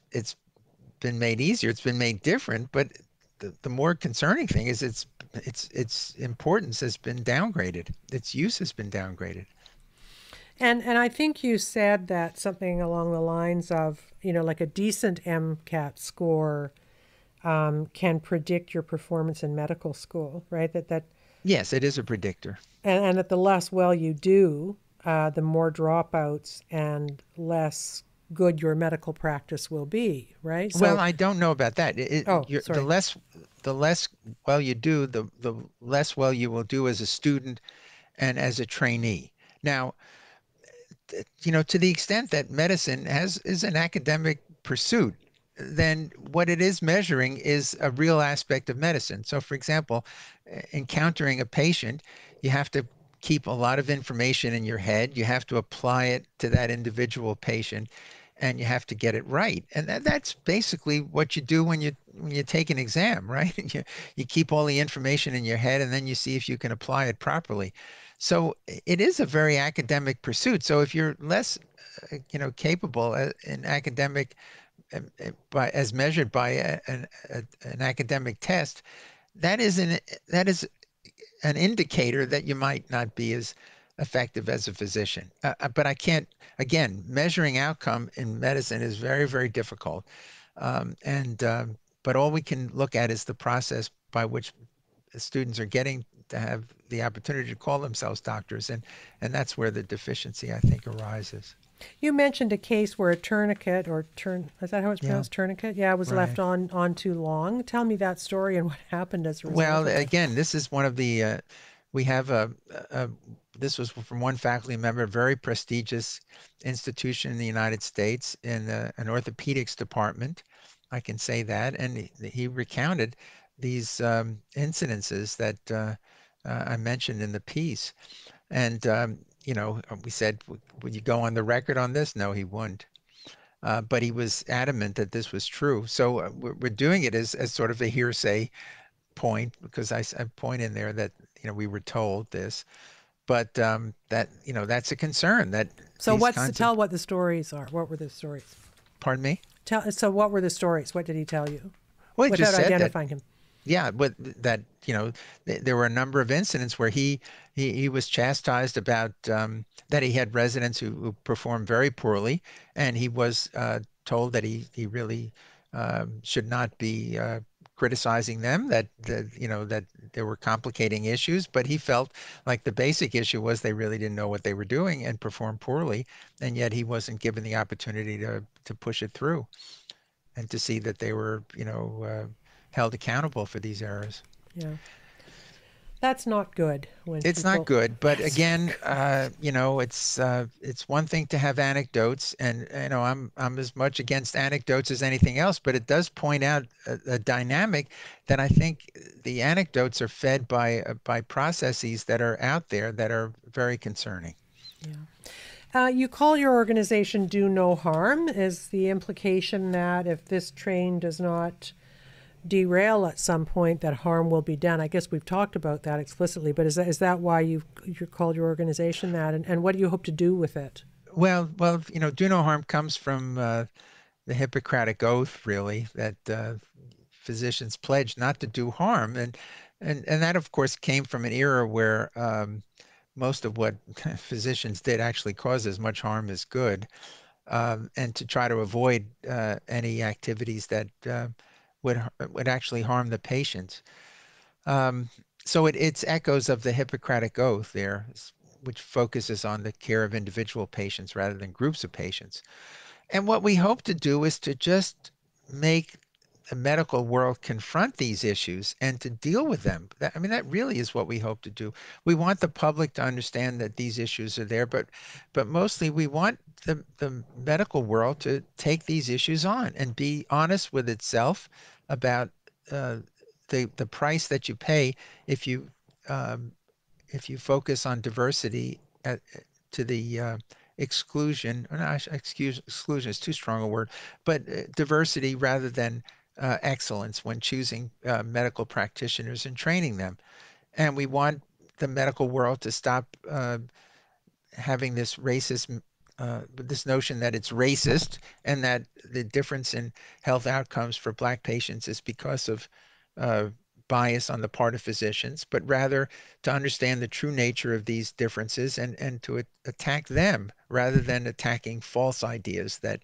been made easier, it's been made different, but the more concerning thing is its importance has been downgraded. Its use has been downgraded. And I think you said that something along the lines of, like a decent MCAT score can predict your performance in medical school, right? Yes, it is a predictor. And that the less well you do, the more dropouts and less good your medical practice will be, right? Well, So, I don't know about that. oh, The sorry. less well you do, the less well you will do as a student and as a trainee. Now, to the extent that medicine is an academic pursuit, then what it is measuring is a real aspect of medicine. So, for example, encountering a patient, you have to keep a lot of information in your head. You have to apply it to that individual patient, and you have to get it right. And that's basically what you do when you take an exam, right? You keep all the information in your head, and then you see if you can apply it properly. So it is a very academic pursuit. So if you're less, capable in academic, as measured by an academic test, that is an indicator that you might not be as effective as a physician. But I can't, again, measuring outcome in medicine is very, very difficult. But all we can look at is the process by which students are getting to have the opportunity to call themselves doctors, and that's where the deficiency, I think, arises. You mentioned a case where a tourniquet is that how it's Yeah, pronounced? Tourniquet? Yeah, was left right. on too long. Tell me that story and what happened as a result Well, of that. again, this is one of the we have a this was from one faculty member, a very prestigious institution in the United States in an orthopedics department. I can say that, and he recounted these incidences that I mentioned in the piece. And we said, "Would you go on the record on this?" No, he wouldn't. But he was adamant that this was true. So we're doing it as sort of a hearsay point because I point in there that we were told this, but that that's a concern that So these what's to kinds of tell what the stories are? What were the stories? pardon me. So what were the stories? What did he tell you Well, he just without said that identifying him? Yeah, but that, there were a number of incidents where he was chastised about that he had residents who performed very poorly, and he was told that he really should not be criticizing them, that there were complicating issues, but he felt like the basic issue was they really didn't know what they were doing and performed poorly, and yet he wasn't given the opportunity to push it through and to see that they were, held accountable for these errors. Yeah. That's not good when It's not people. good, but That's not again, good. it's one thing to have anecdotes, and I'm as much against anecdotes as anything else, but it does point out a dynamic that I think the anecdotes are fed by processes that are out there that are very concerning. Yeah. You call your organization Do No Harm. Is the implication that if this train does not derail at some point, that harm will be done? I guess we've talked about that explicitly, but is that why you called your organization that, and what do you hope to do with it? Well, do no harm comes from the Hippocratic Oath, really, that physicians pledge not to do harm, and that, of course, came from an era where most of what physicians did actually caused as much harm as good, and to try to avoid any activities that would actually harm the patient. Um, so it's echoes of the Hippocratic Oath there, which focuses on the care of individual patients rather than groups of patients. And what we hope to do is to just make the medical world confront these issues and to deal with them. I mean, that really is what we hope to do. We want the public to understand that these issues are there, but mostly we want the medical world to take these issues on and be honest with itself about uh, the price that you pay if you um, if you focus on diversity to the exclusion, or not, exclusion is too strong a word, but diversity rather than excellence when choosing medical practitioners and training them. And we want the medical world to stop having this notion that it's racist and that the difference in health outcomes for Black patients is because of uh, bias on the part of physicians, but rather to understand the true nature of these differences and to attack them rather than attacking false ideas that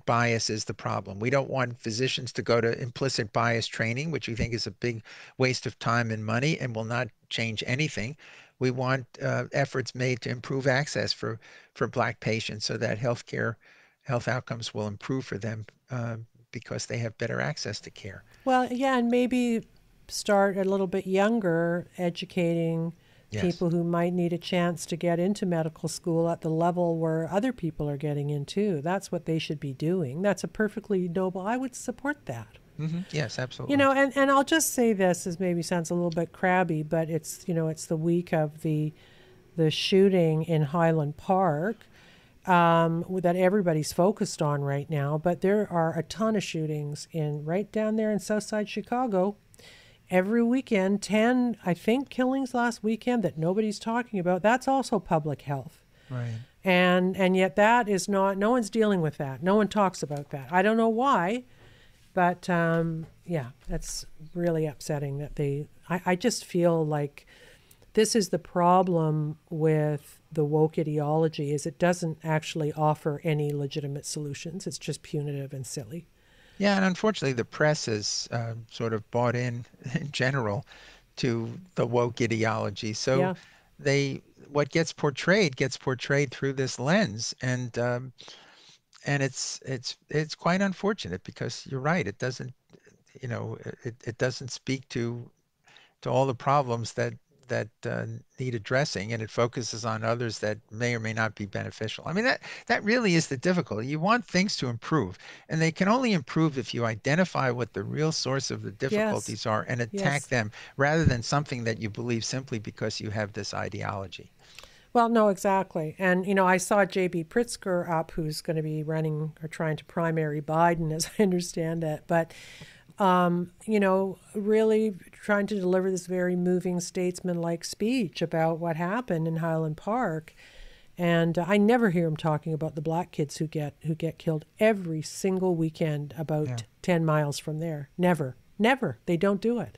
bias is the problem. We don't want physicians to go to implicit bias training, which we think is a big waste of time and money and will not change anything. We want efforts made to improve access for Black patients so that health outcomes will improve for them because they have better access to care. Well, yeah, and maybe start a little bit younger, educating Yes. people who might need a chance to get into medical school at the level where other people are getting into. That's what they should be doing. That's a perfectly noble. I would support that. Yes, You absolutely. know, and I'll just say this, as maybe sounds a little bit crabby, but it's the week of the shooting in Highland Park, that everybody's focused on right now. But there are a ton of shootings right down there in Southside Chicago every weekend. 10, I think, killings last weekend that nobody's talking about. That's also public health. Right. And yet that is not, no one's dealing with that. No one talks about that. I don't know why, but yeah, that's really upsetting that I just feel like this is the problem with the woke ideology, is it doesn't actually offer any legitimate solutions. It's just punitive and silly. Yeah, and unfortunately, the press has sort of bought in general to the woke ideology. So Yeah. they what gets portrayed through this lens, and it's quite unfortunate because you're right. It doesn't it doesn't speak to all the problems that need addressing, and it focuses on others that may or may not be beneficial. I mean, that really is the difficulty. You want things to improve, and they can only improve if you identify what the real source of the Yes. difficulties are and attack Yes. them rather than something that you believe simply because you have this ideology. Well, no, exactly. And, I saw J.B. Pritzker up, who's going to be running or trying to primary Biden, as I understand it. But, really trying to deliver this very moving statesman-like speech about what happened in Highland Park. And I never hear him talking about the Black kids who get killed every single weekend Yeah. about 10 miles from there. Never. Never. They don't do it.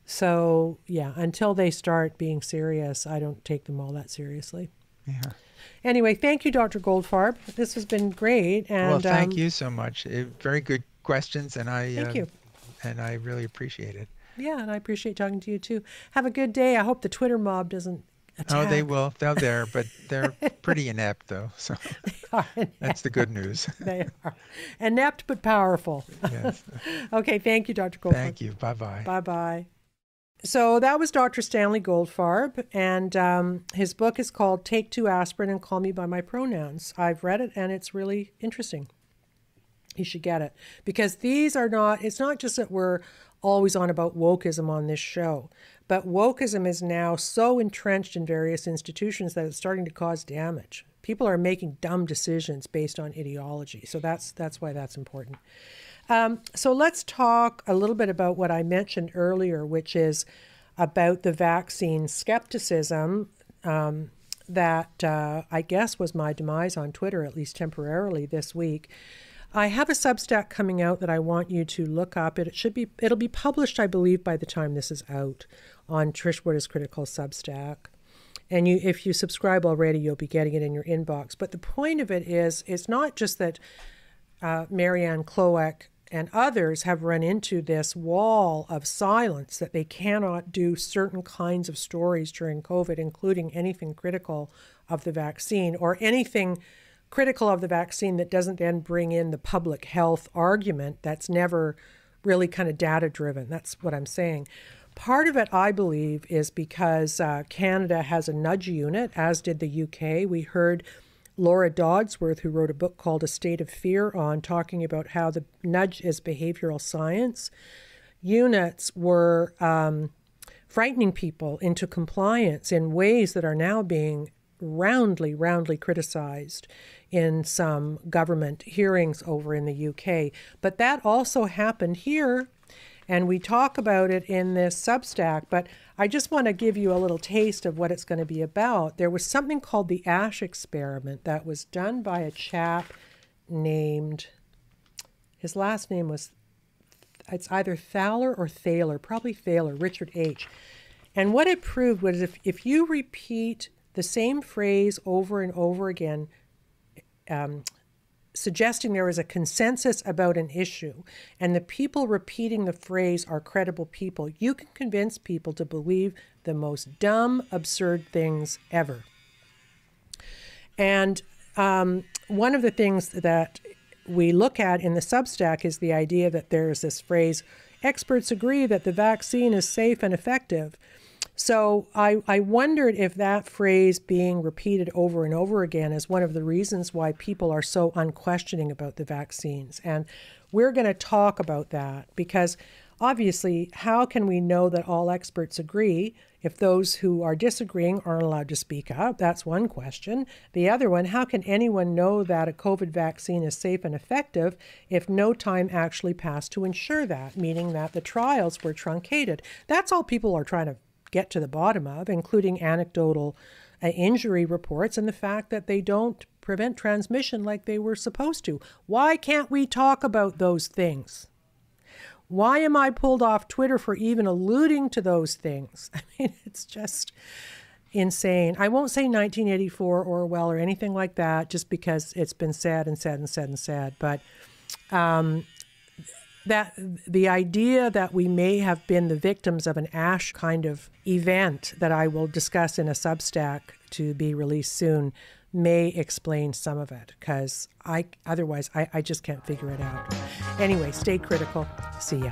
So, yeah, until they start being serious, I don't take them all that seriously. Yeah. Anyway, thank you, Dr. Goldfarb. This has been great. And, well, thank you so much. Very good questions, and thank you. And I really appreciate it. Yeah, and I appreciate talking to you too. Have a good day. I hope the Twitter mob doesn't attack. Oh, they will. They're there, but they're pretty inept, though. So that's the good news. They are inept but powerful. Yes. Okay, thank you, Dr. Goldfarb. Thank you. Bye-bye. Bye-bye. So that was Dr. Stanley Goldfarb, and his book is called Take 2 Aspirin and Call Me by My Pronouns. I've read it, and it's really interesting. You should get it. Because it's not just that we're always on about wokeism on this show, but wokeism is now so entrenched in various institutions that it's starting to cause damage. People are making dumb decisions based on ideology. So that's why that's important. So let's talk a little bit about what I mentioned earlier, which is about the vaccine skepticism that I guess was my demise on Twitter, at least temporarily this week. I have a Substack coming out that I want you to look up. It'll be published, I believe, by the time this is out on Trish Wood is Critical Substack. And if you subscribe already, you'll be getting it in your inbox. But the point of it is, it's not just that Marianne Cloak and others have run into this wall of silence that they cannot do certain kinds of stories during COVID, including anything critical of the vaccine or anything critical of the vaccine that doesn't then bring in the public health argument that's never really kind of data driven. That's what I'm saying. Part of it, I believe, is because Canada has a nudge unit, as did the UK. We heard Laura Dodsworth, who wrote a book called A State of Fear on talking about how the nudge is behavioral science. Units were frightening people into compliance in ways that are now being roundly criticized in some government hearings over in the UK. But that also happened here, and we talk about it in this Substack, but I just want to give you a little taste of what it's going to be about. There was something called the Ash experiment that was done by a chap named, his last name was, it's either Thaler or Thaler, probably Thaler, Richard H. And what it proved was if you repeat the same phrase over and over again, suggesting there is a consensus about an issue, and the people repeating the phrase are credible people, you can convince people to believe the most dumb, absurd things ever. And one of the things that we look at in the Substack is the idea that there's this phrase, experts agree that the vaccine is safe and effective. So I wondered if that phrase being repeated over and over again is one of the reasons why people are so unquestioning about the vaccines. And we're going to talk about that because obviously, how can we know that all experts agree if those who are disagreeing aren't allowed to speak up? That's one question. The other one, how can anyone know that a COVID vaccine is safe and effective if no time actually passed to ensure that, meaning that the trials were truncated? That's all people are trying to get to the bottom of, including anecdotal injury reports and the fact that they don't prevent transmission like they were supposed to. Why can't we talk about those things? Why am I pulled off Twitter for even alluding to those things? I mean, it's just insane. I won't say 1984 Orwell or anything like that, just because it's been said and said and said and said. But that the idea that we may have been the victims of an Ash kind of event that I will discuss in a Substack to be released soon may explain some of it, because otherwise I just can't figure it out. Anyway, stay critical. See ya.